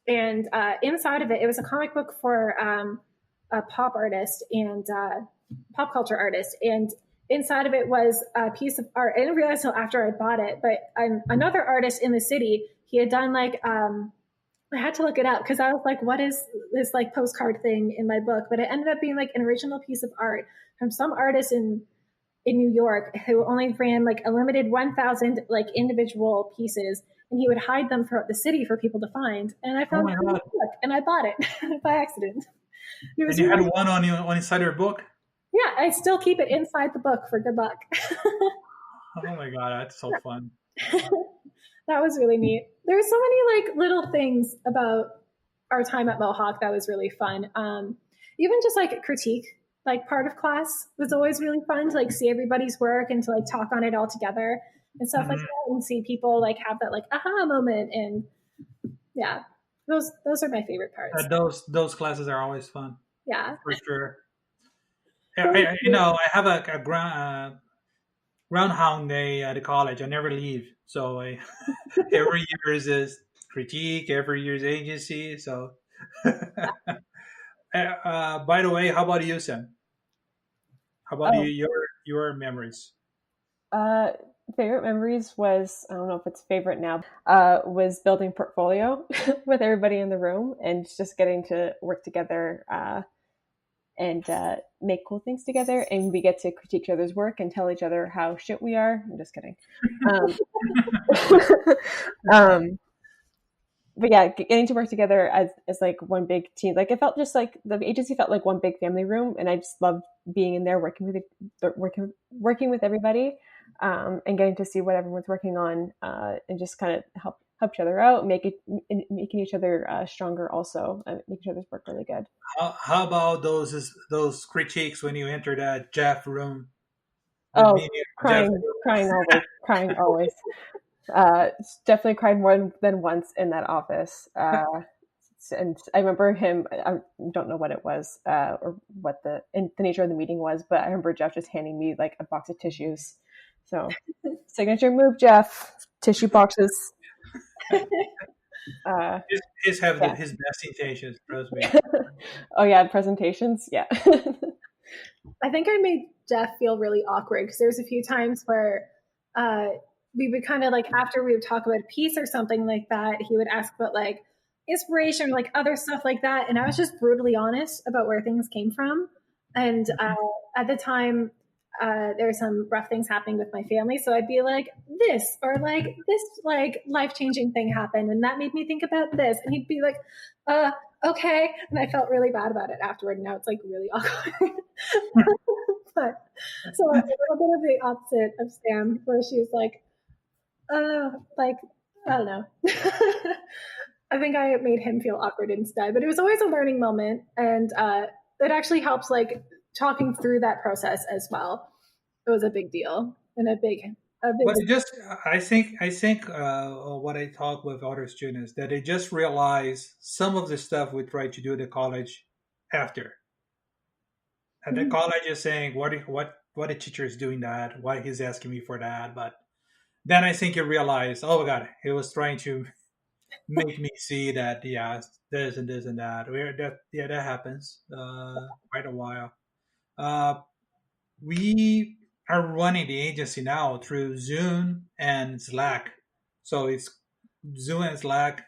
inside of it, it was a comic book for a pop artist and pop culture artist, and inside of it was a piece of art. I didn't realize until after I bought it, but another artist in the city, he had done like I had to look it up because I was like, what is this like postcard thing in my book? But it ended up being like an original piece of art from some artist in New York who only ran like a limited 1,000 like individual pieces, and he would hide them throughout the city for people to find. And I found it in the book, and I bought it by accident. And you had one on inside your book? Yeah, I still keep it inside the book for good luck. Oh my God, that's so fun. That was really neat. There's so many like little things about our time at Mohawk that was really fun. Even just like critique, like part of class was always really fun to like see everybody's work and to like talk on it all together and stuff like that, and see people like have that like aha moment. And yeah, those are my favorite parts. Those classes are always fun. Yeah, for sure. I have a groundhog day at the college. I never leave, so every year is critique, every year's agency. So, by the way, how about you, Sam? How about your memories? favorite memories was, I don't know if it's favorite now, was building portfolio with everybody in the room and just getting to work together and make cool things together. And we get to critique each other's work and tell each other how shit we are. I'm just kidding. Um, but yeah, getting to work together as like one big team, like it felt just like the agency felt like one big family room, and I just loved being in there working with everybody, and getting to see what everyone's working on, and just kind of help each other out, making each other stronger, also, make each other's work really good. How about those critiques when you enter that Jeff room? Oh, crying always. Definitely cried more than once in that office. And I remember him, I don't know what it was, or what the nature of the meeting was, but I remember Jeff just handing me like a box of tissues. So, signature move, Jeff, tissue boxes. His have his best intentions, trust me. Oh yeah, presentations, yeah. I think I made Jeff feel really awkward because there's a few times where we would kind of like, after we would talk about a piece or something like that, he would ask about like inspiration, like other stuff like that. And I was just brutally honest about where things came from. And at the time, there were some rough things happening with my family. So I'd be like, this, or like this, like life-changing thing happened. And that made me think about this. And he'd be like, okay. And I felt really bad about it afterward. And now it's like really awkward. But so a little bit of the opposite of Sam, where she was like, like, I don't know. I think I made him feel awkward instead, but it was always a learning moment. And it actually helps like talking through that process as well. It was a big deal and a big. But I think what I talk with other students, that they just realize some of the stuff we try to do at the college after. At the college is saying what the teacher is doing that, why he's asking me for that. But then I think you realize, oh my God, he was trying to make me see that, this and this and that. That happens quite a while. We are running the agency now through Zoom and Slack. So it's Zoom and Slack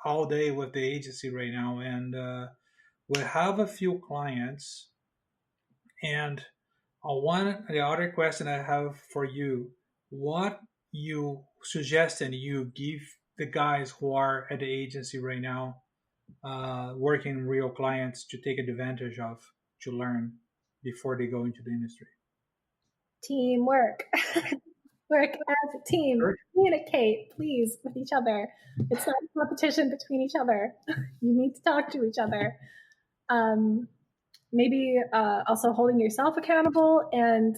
all day with the agency right now. And we have a few clients. And the other question I have for you, what you suggest and you give the guys who are at the agency right now, working real clients, to take advantage of, to learn before they go into the industry? Teamwork. Work as a team. Sure. Communicate, please, with each other. It's not a competition between each other. You need to talk to each other. Maybe also holding yourself accountable, and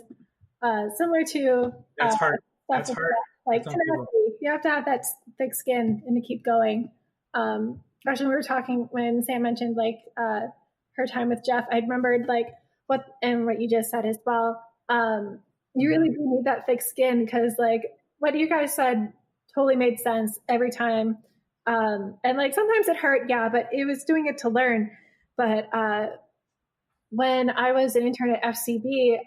similar to that's hard. That's hard. Like tenacity. You have to have that thick skin and to keep going. Actually, we were talking when Sam mentioned like her time with Jeff. I remembered like what you just said as well. You really do need that thick skin, because like what you guys said totally made sense every time. And like sometimes it hurt, yeah, but it was doing it to learn. But when I was an intern at FCB,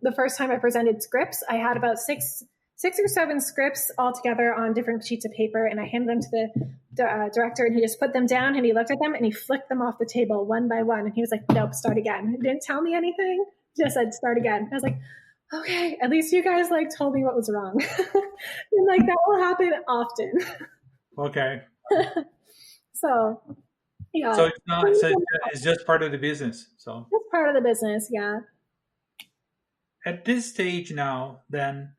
the first time I presented scripts, I had about six or seven scripts all together on different sheets of paper, and I handed them to the director, and he just put them down, and he looked at them, and he flicked them off the table one by one, and he was like, nope, start again. He didn't tell me anything, just said start again. I was like, okay, at least you guys like told me what was wrong. And like that will happen often. Okay. So yeah. So it's not. So it's just part of the business. So it's part of the business, yeah. At this stage now, then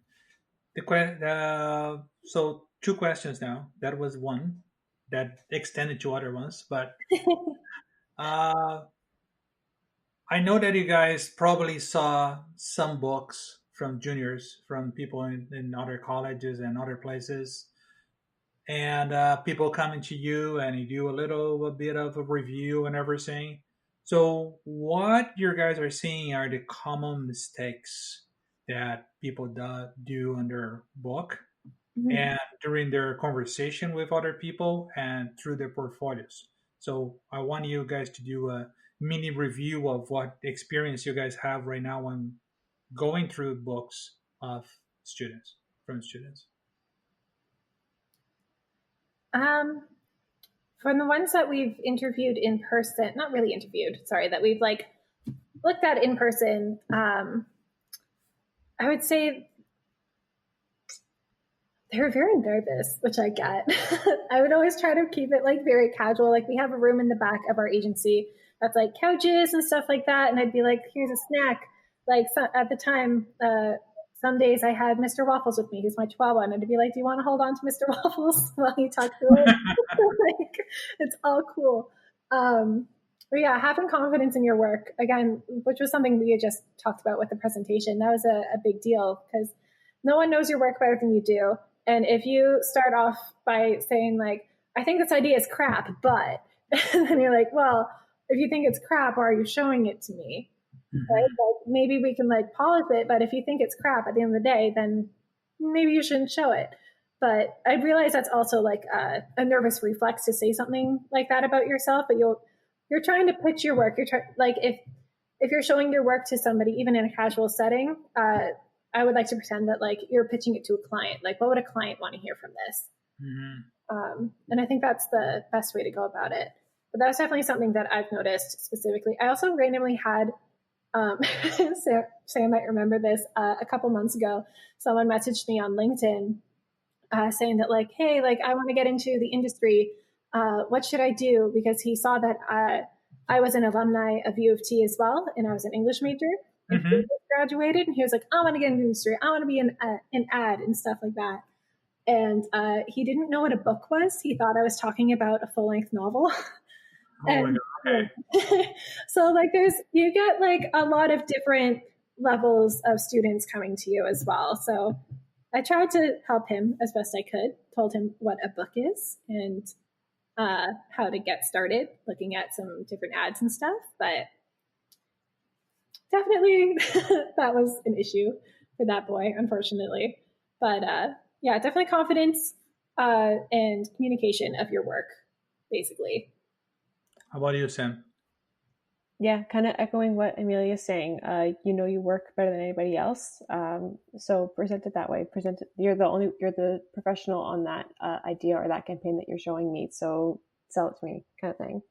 so two questions now. That was one that extended to other ones, but I know that you guys probably saw some books from juniors, from people in other colleges and other places, and people coming to you and you do a bit of a review and everything. So what you guys are seeing are the common mistakes that people do on their book, and during their conversation with other people and through their portfolios. So I want you guys to do a mini review of what experience you guys have right now when going through books of students. from students? From the ones that we've interviewed in person, not really interviewed, sorry, that we've like looked at in person, I would say they were very nervous, which I get. I would always try to keep it like very casual. Like we have a room in the back of our agency that's like couches and stuff like that. And I'd be like, here's a snack. Like so, at the time, some days I had Mr. Waffles with me, who's my Chihuahua, and I'd be like, do you want to hold on to Mr. Waffles while you talk to him? Like, it's all cool. But yeah, having confidence in your work, again, which was something we had just talked about with the presentation, that was a big deal because no one knows your work better than you do. And if you start off by saying like, I think this idea is crap, but, and then you're like, well, if you think it's crap, why are you showing it to me? Right? Like maybe we can like polish it, but if you think it's crap at the end of the day, then maybe you shouldn't show it. But I realize that's also like a nervous reflex to say something like that about yourself, but you're trying to pitch your work. Like if you're showing your work to somebody, even in a casual setting, I would like to pretend that like you're pitching it to a client. Like what would a client want to hear from this? And I think that's the best way to go about it. But that was definitely something that I've noticed specifically. I also randomly had, Sam might remember this, a couple months ago, someone messaged me on LinkedIn saying that like, hey, like I want to get into the industry. What should I do? Because he saw that I was an alumni of U of T as well, and I was an English major. And he graduated, and he was like, I want to get into the industry. I want to be an ad and stuff like that. And he didn't know what a book was. He thought I was talking about a full-length novel. And, okay. So like you get like a lot of different levels of students coming to you as well. So I tried to help him as best I could, told him what a book is and how to get started looking at some different ads and stuff. But definitely that was an issue for that boy, unfortunately. But yeah, definitely confidence and communication of your work, basically. How about you, Sam? Yeah, kind of echoing what Amelia is saying. You know your work better than anybody else, so present it that way. Present it. You're the professional on that idea or that campaign that you're showing me. So sell it to me, kind of thing.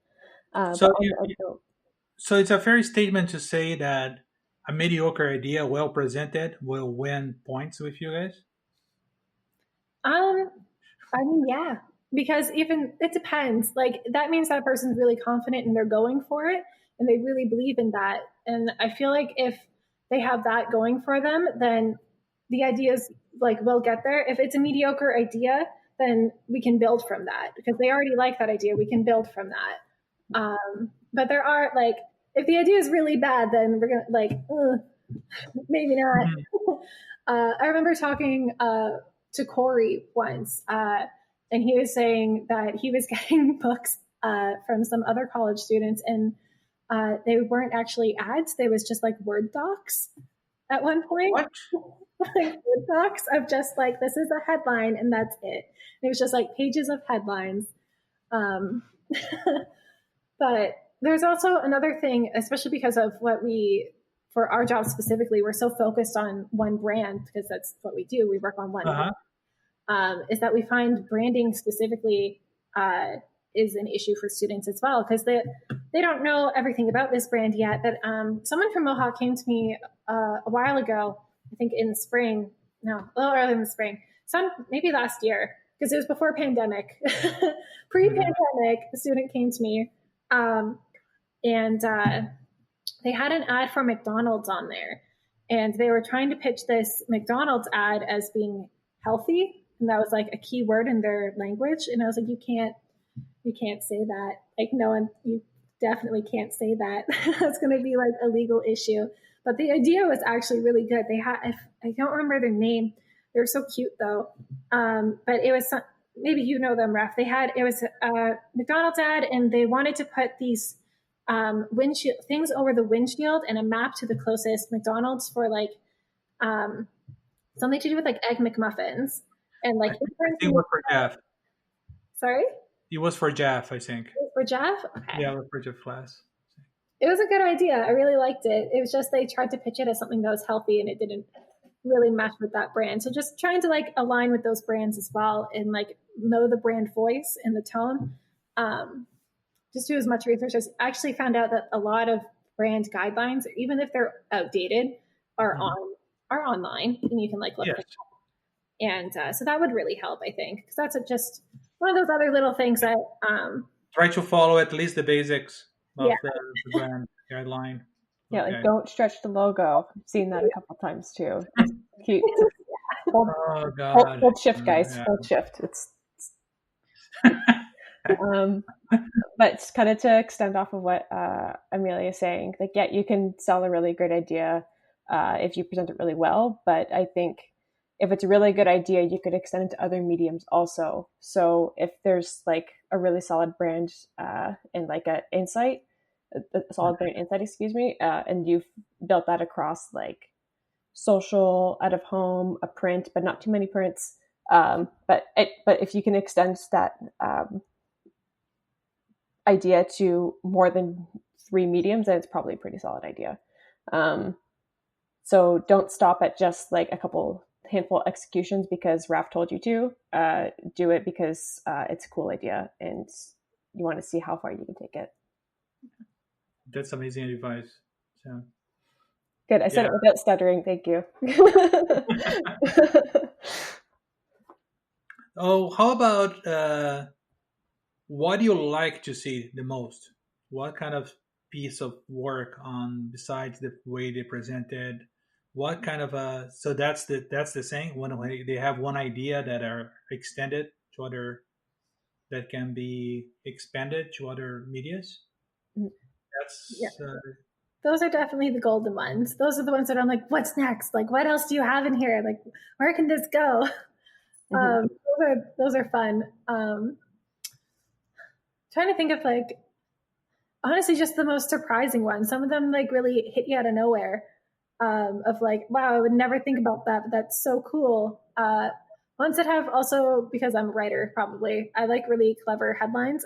So it's a fair statement to say that a mediocre idea, well presented, will win points with you guys. I mean, yeah, because even it depends. Like that means that person's really confident and they're going for it and they really believe in that. And I feel like if they have that going for them, then the ideas like will get there. If it's a mediocre idea, then we can build from that because they already like that idea. We can build from that. But there are like, if the idea is really bad, then we're gonna like, maybe not. I remember talking to Corey once, and he was saying that he was getting books from some other college students, and they weren't actually ads; they was just like Word docs. At one point, what? Like Word docs of just like this is a headline and that's it. And it was just like pages of headlines. But there's also another thing, especially because of what for our job specifically, we're so focused on one brand because that's what we do. We work on one brand, is that we find branding specifically is an issue for students as well because they don't know everything about this brand yet. But someone from Mohawk came to me a while ago, I think in the spring, no, a little earlier in the spring, maybe last year, because it was before pandemic. Pre-pandemic, a student came to me and they had an ad for McDonald's on there. And they were trying to pitch this McDonald's ad as being healthy. And that was like a key word in their language. And I was like, you can't say that. Like, no one, you definitely can't say that. That's going to be like a legal issue. But the idea was actually really good. They had, I don't remember their name. They were so cute though. But it was, maybe you know them, Raf. It was a McDonald's ad and they wanted to put these windshield things over the windshield and a map to the closest McDonald's for like something to do with like egg McMuffins. And like it was for Jeff. Sorry? It was for Jeff, I think. For Jeff? Okay. Yeah, it was for Jeff Glass. It was a good idea. I really liked it. It was just they tried to pitch it as something that was healthy and it didn't really mesh with that brand. So just trying to like align with those brands as well and like know the brand voice and the tone. Just do as much research as I actually found out that a lot of brand guidelines, even if they're outdated, are online and you can like look Yes. them up. And so that would really help, I think, because that's just one of those other little things that Try to follow at least the basics of Yeah. the brand guideline. Yeah, Okay. like don't stretch the logo. I've seen that a couple times too. It's cute. Hold, Oh God. hold shift, guys. Yeah. Hold shift. But kind of to extend off of what Amelia is saying, like, yeah, you can sell a really great idea if you present it really well. But I think if it's a really good idea, you could extend it to other mediums also. So if there's like a really solid brand and like a solid brand insight, and you've built that across like social, out of home, a print, but not too many prints. But if you can extend that idea to more than 3 mediums, then it's probably a pretty solid idea. So don't stop at just like a handful executions because Raf told you to. Do it because it's a cool idea and you want to see how far you can take it. That's amazing advice. So. Good. I said it without stuttering. Thank you. Oh, how about what do you like to see the most? What kind of piece of work on besides the way they presented? What kind of so that's the saying when they have one idea that are extended to other that can be expanded to other medias. That's those are definitely the golden ones. Those are the ones that I'm like, what's next? Like, what else do you have in here? Like, where can this go? Those are fun. Trying to think of like, honestly, just the most surprising ones. Some of them like really hit you out of nowhere. Of like, wow, I would never think about that, but that's so cool. Ones that have also, because I'm a writer, probably, I like really clever headlines.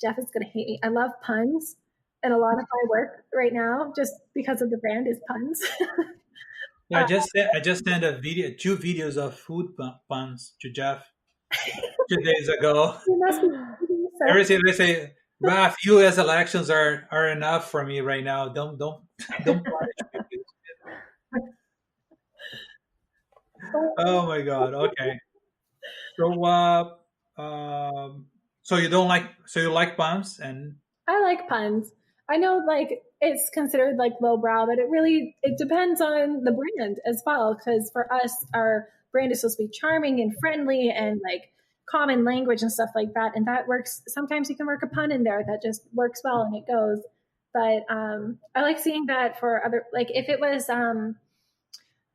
Jeff is going to hate me. I love puns. And a lot of my work right now, just because of the brand, is puns. Yeah, I just sent a video, 2 videos of food puns to Jeff 2 days ago. You must be so Everything they say, Raf, U.S. elections are enough for me right now. Don't punish me. Oh my God. Okay. So you like puns and I like puns. I know like it's considered like lowbrow, but it depends on the brand as well. Because for us, our brand is supposed to be charming and friendly and like common language and stuff like that. And that works. Sometimes you can work a pun in there that just works well and it goes. But I like seeing that for other, like if it was,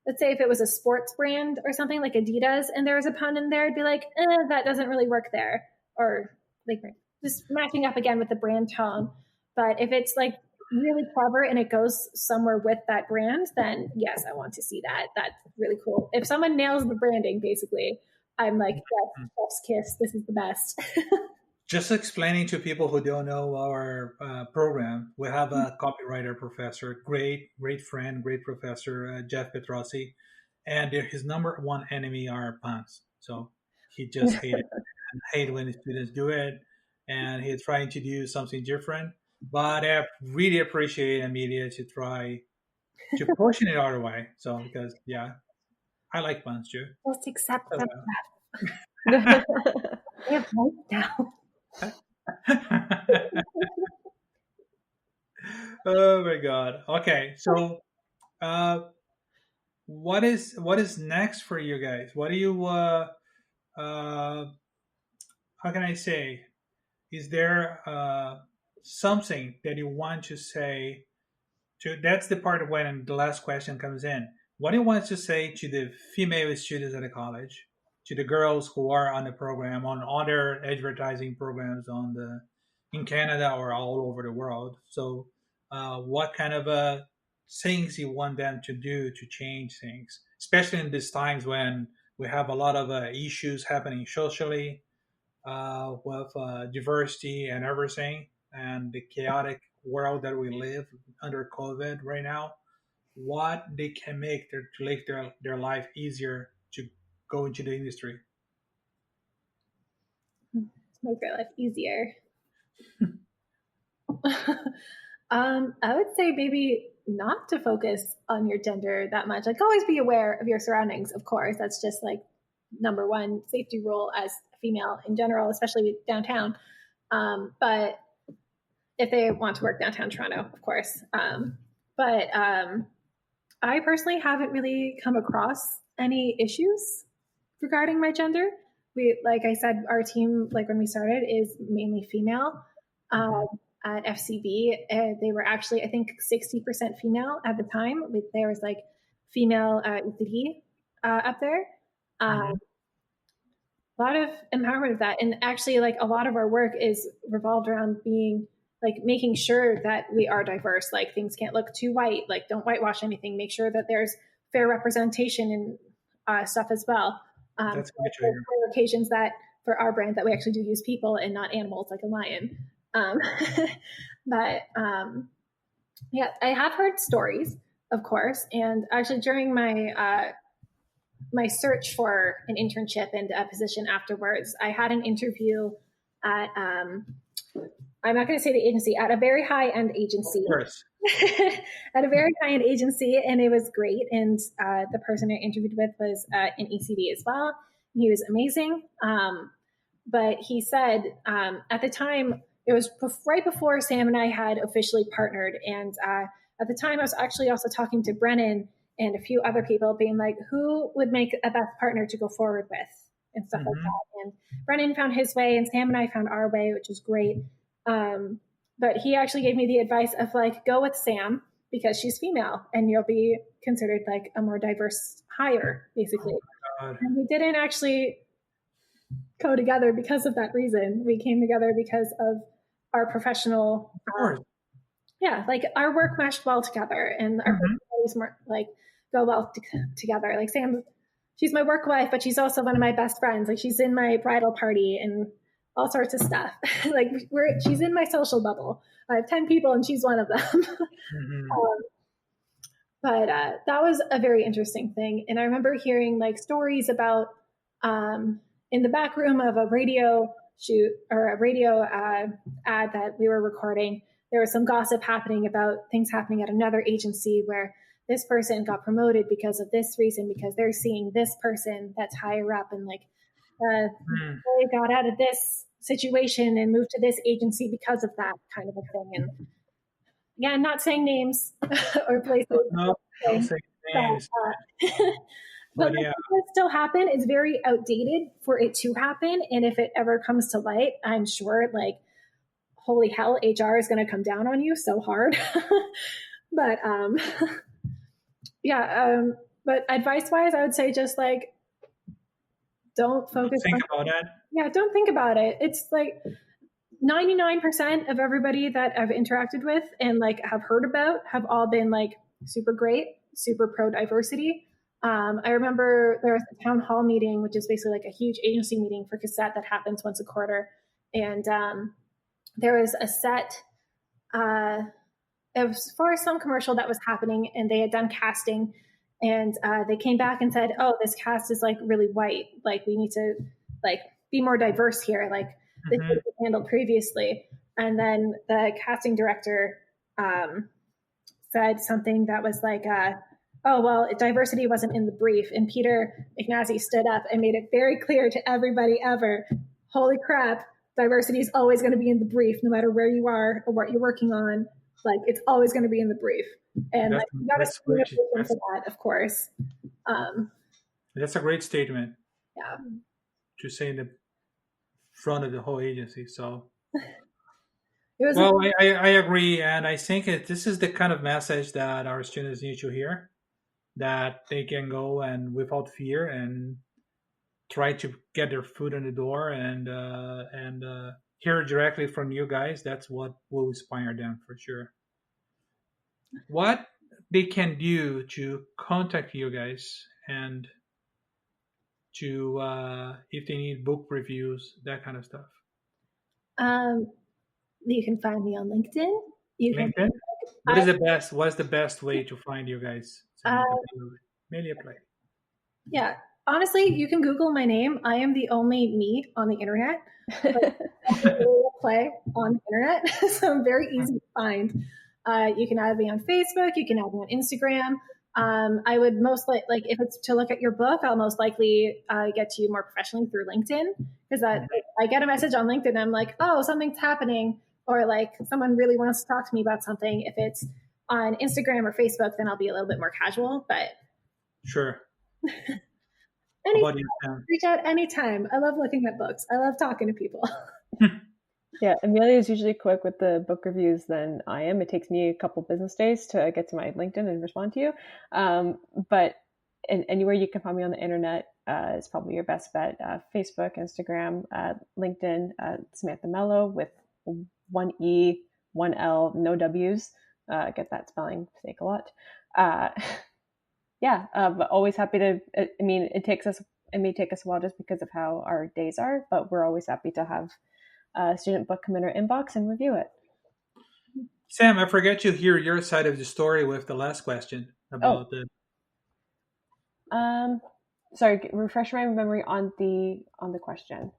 let's say if it was a sports brand or something like Adidas and there was a pun in there, I'd be like, that doesn't really work there. Or like just matching up again with the brand tone. But if it's like really clever and it goes somewhere with that brand, then yes, I want to see that. That's really cool. If someone nails the branding, basically, I'm like, yes, chef's kiss. This is the best. just explaining to people who don't know our program, we have a copywriter professor, great friend, great professor, Jeff Petrossi, and his number one enemy are puns. So he just hate when the students do it, and he's trying to do something different. But I really appreciate Amelia to try to push it our way. So because I like puns too. Just accept So, them. They have life now. Oh my God. Okay, so what is next for you guys? What do you how can I say? Is there something that you want to say to? That's the part when the last question comes in. What do you want to say to the female students at the college, to the girls who are on the program, on other advertising programs in Canada or all over the world? So, what kind of things you want them to do to change things, especially in these times when we have a lot of issues happening socially, with diversity and everything, and the chaotic world that we live under COVID right now. what they can make to make their life easier to go into the industry. Make their life easier. I would say maybe not to focus on your gender that much. Like, always be aware of your surroundings, of course. That's just like number one safety rule as a female in general, especially downtown. But if they want to work downtown Toronto, of course. But I personally haven't really come across any issues regarding my gender. Like I said, our team, like when we started, is mainly female. At FCB, they were actually, I think, 60% female at the time. There was like female ECD up there. A lot of empowerment of that. And actually, like a lot of our work is revolved around being like making sure that we are diverse. Like things can't look too white. Like don't whitewash anything. Make sure that there's fair representation and stuff as well. That's great. There are occasions that for our brand that we actually do use people and not animals like a lion. But yeah, I have heard stories, of course, and actually during my my search for an internship and a position afterwards, I had an interview at I'm not going to say the agency, at a very high-end agency. Of course. At a very high-end agency, and it was great. And the person I interviewed with was in ECD as well. And he was amazing. But he said at the time, it was right before Sam and I had officially partnered. And at the time, I was actually also talking to Brennan and a few other people being like, who would make a best partner to go forward with and stuff like that. And Brennan found his way and Sam and I found our way, which was great. But he actually gave me the advice of like, go with Sam because she's female and you'll be considered like a more diverse hire, basically. Oh, and we didn't actually go together because of that reason. We came together because of our professional, like our work meshed well together and our personalities more like go well together. Like Sam, she's my work wife, but she's also one of my best friends. Like she's in my bridal party and all sorts of stuff. Like she's in my social bubble. I have 10 people and she's one of them. But that was a very interesting thing. And I remember hearing like stories about in the back room of a radio shoot or a radio ad that we were recording, there was some gossip happening about things happening at another agency where this person got promoted because of this reason, because they're seeing this person that's higher up and like they got out of this situation and moved to this agency because of that kind of a thing. And again, not saying names or places. No, don't say names. But yeah, it still happen. It's very outdated for it to happen. And if it ever comes to light, I'm sure like, holy hell, HR is going to come down on you so hard. But but advice wise, I would say just like, don't focus think about it. Yeah, don't think about it. It's like 99% of everybody that I've interacted with and like have heard about have all been like super great, super pro diversity. I remember there was a town hall meeting, which is basically like a huge agency meeting for cassette that happens once a quarter. And there was a set, it was for some commercial that was happening and they had done casting and they came back and said, oh, this cast is like really white. Like we need to like be more diverse here. Like this was handled previously. And then the casting director said something that was like, oh, well, diversity wasn't in the brief. And Peter Ignazi stood up and made it very clear to everybody ever, holy crap, diversity is always going to be in the brief, no matter where you are or what you're working on. Like, it's always going to be in the brief. And like, you got to speak for that, of course. That's a great statement. Yeah. To say in the front of the whole agency. So, I agree. And I think this is the kind of message that our students need to hear, that they can go and without fear and try to get their foot in the door and hear directly from you guys. That's what will inspire them for sure. What they can do to contact you guys and to if they need book reviews, that kind of stuff. You can find me on LinkedIn. You can What's the best way to find you guys? Amelia Pley. Yeah, honestly, you can Google my name. I am the only me on the internet. Amelia Pley on the internet, so I'm very easy to find. You can add me on Facebook. You can add me on Instagram. I would most like if it's to look at your book, I'll most likely get to you more professionally through LinkedIn, because I get a message on LinkedIn. I'm like, oh, something's happening, or like someone really wants to talk to me about something. If it's on Instagram or Facebook, then I'll be a little bit more casual. But sure. Reach out anytime. I love looking at books. I love talking to people. Yeah, Amelia is usually quick with the book reviews than I am. It takes me a couple business days to get to my LinkedIn and respond to you. But anywhere you can find me on the internet is probably your best bet. Facebook, Instagram, LinkedIn, Samantha Melo with 1 E, 1 L, no W's. Get that spelling mistake a lot. But always happy to, it may take us a while just because of how our days are, but we're always happy to have a student book come in our inbox and review it. Sam, I forget to hear your side of the story with the last question about Sorry, refresh my memory on the question.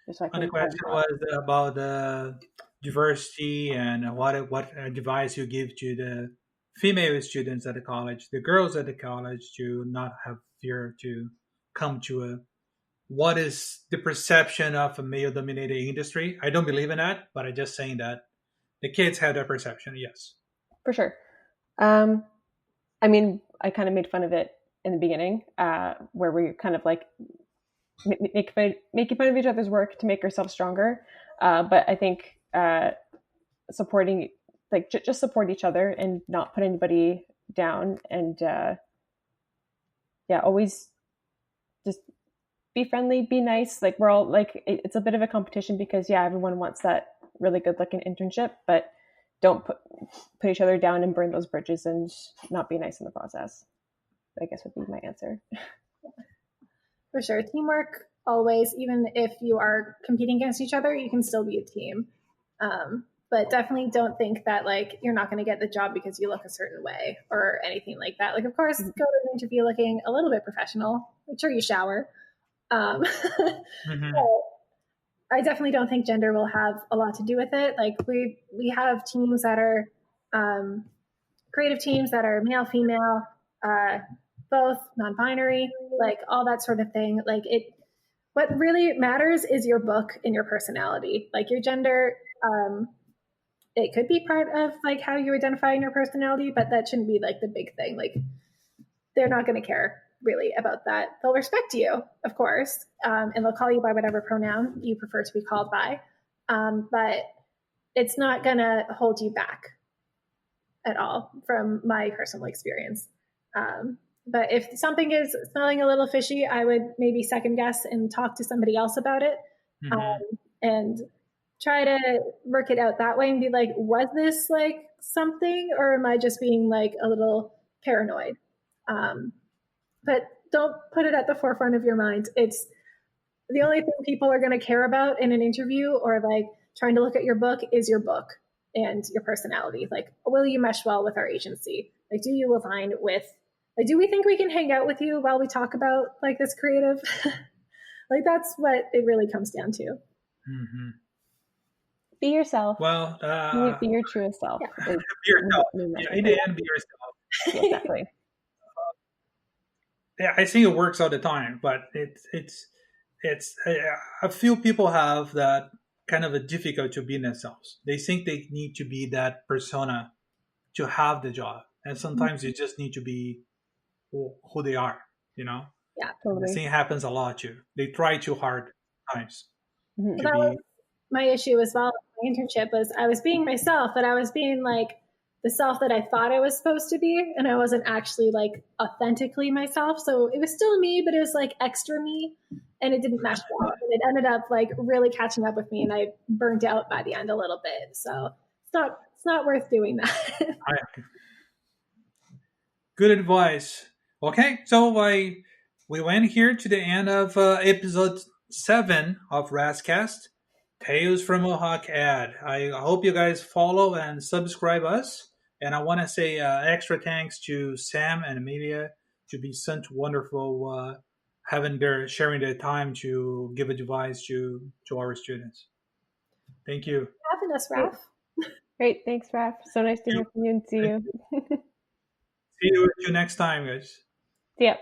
Just so I can. The question was about the diversity and what advice you give to the female students at the college, the girls at the college, to not have fear to come to what is the perception of a male-dominated industry. I don't believe in that, but I'm just saying that the kids have that perception, yes. For sure. I kind of made fun of it in the beginning, where we're kind of like making fun of each other's work to make ourselves stronger. But I think supporting, just support each other and not put anybody down, and always just be friendly, be nice. Like, we're all like, it's a bit of a competition because everyone wants that really good looking internship, but don't put each other down and burn those bridges and not be nice in the process. I guess would be my answer. For sure. Teamwork always, even if you are competing against each other, you can still be a team. But definitely don't think that you're not going to get the job because you look a certain way or anything like that. Of course, go to an interview looking a little bit professional. Make sure you shower. I definitely don't think gender will have a lot to do with it. We have teams that are creative teams that are male, female, both, non-binary, all that sort of thing. What really matters is your book and your personality. Your gender, it could be part of how you identify in your personality, but that shouldn't be the big thing. They're not going to care really about that. They'll respect you, of course, and they'll call you by whatever pronoun you prefer to be called by. But it's not going to hold you back at all from my personal experience. But if something is smelling a little fishy, I would maybe second guess and talk to somebody else about it, and try to work it out that way and be like, was this something, or am I just being a little paranoid? But don't put it at the forefront of your mind. It's the only thing people are going to care about in an interview or trying to look at your book is your book and your personality. Will you mesh well with our agency? Do you align with, do we think we can hang out with you while we talk about this creative? That's what it really comes down to. Mm-hmm. Be yourself. Well, be your truest self. Yeah. Be yourself. In the end, be yourself. Yeah, exactly. I think it works all the time, but it's a few people have that kind of a difficult to be themselves. They think they need to be that persona to have the job, and sometimes you just need to be who they are. Yeah, totally. The thing happens a lot too. They try too hard times. Mm-hmm. That was my issue as well. My internship was I was being myself, but I was being the self that I thought I was supposed to be, and I wasn't actually authentically myself. So it was still me, but it was extra me, and it didn't mesh well. And it ended up really catching up with me, and I burnt out by the end a little bit. So it's not worth doing that. Good advice. Okay, so we went here to the end of episode 7 of Rafscast, Tales from Mohawk Ad. I hope you guys follow and subscribe us. And I want to say extra thanks to Sam and Amelia to be such wonderful sharing their time to give advice to our students. Thank you. Having us, Raf. Great. Thanks, Raf. So nice to hear from you and see you. See you next time, guys. See ya.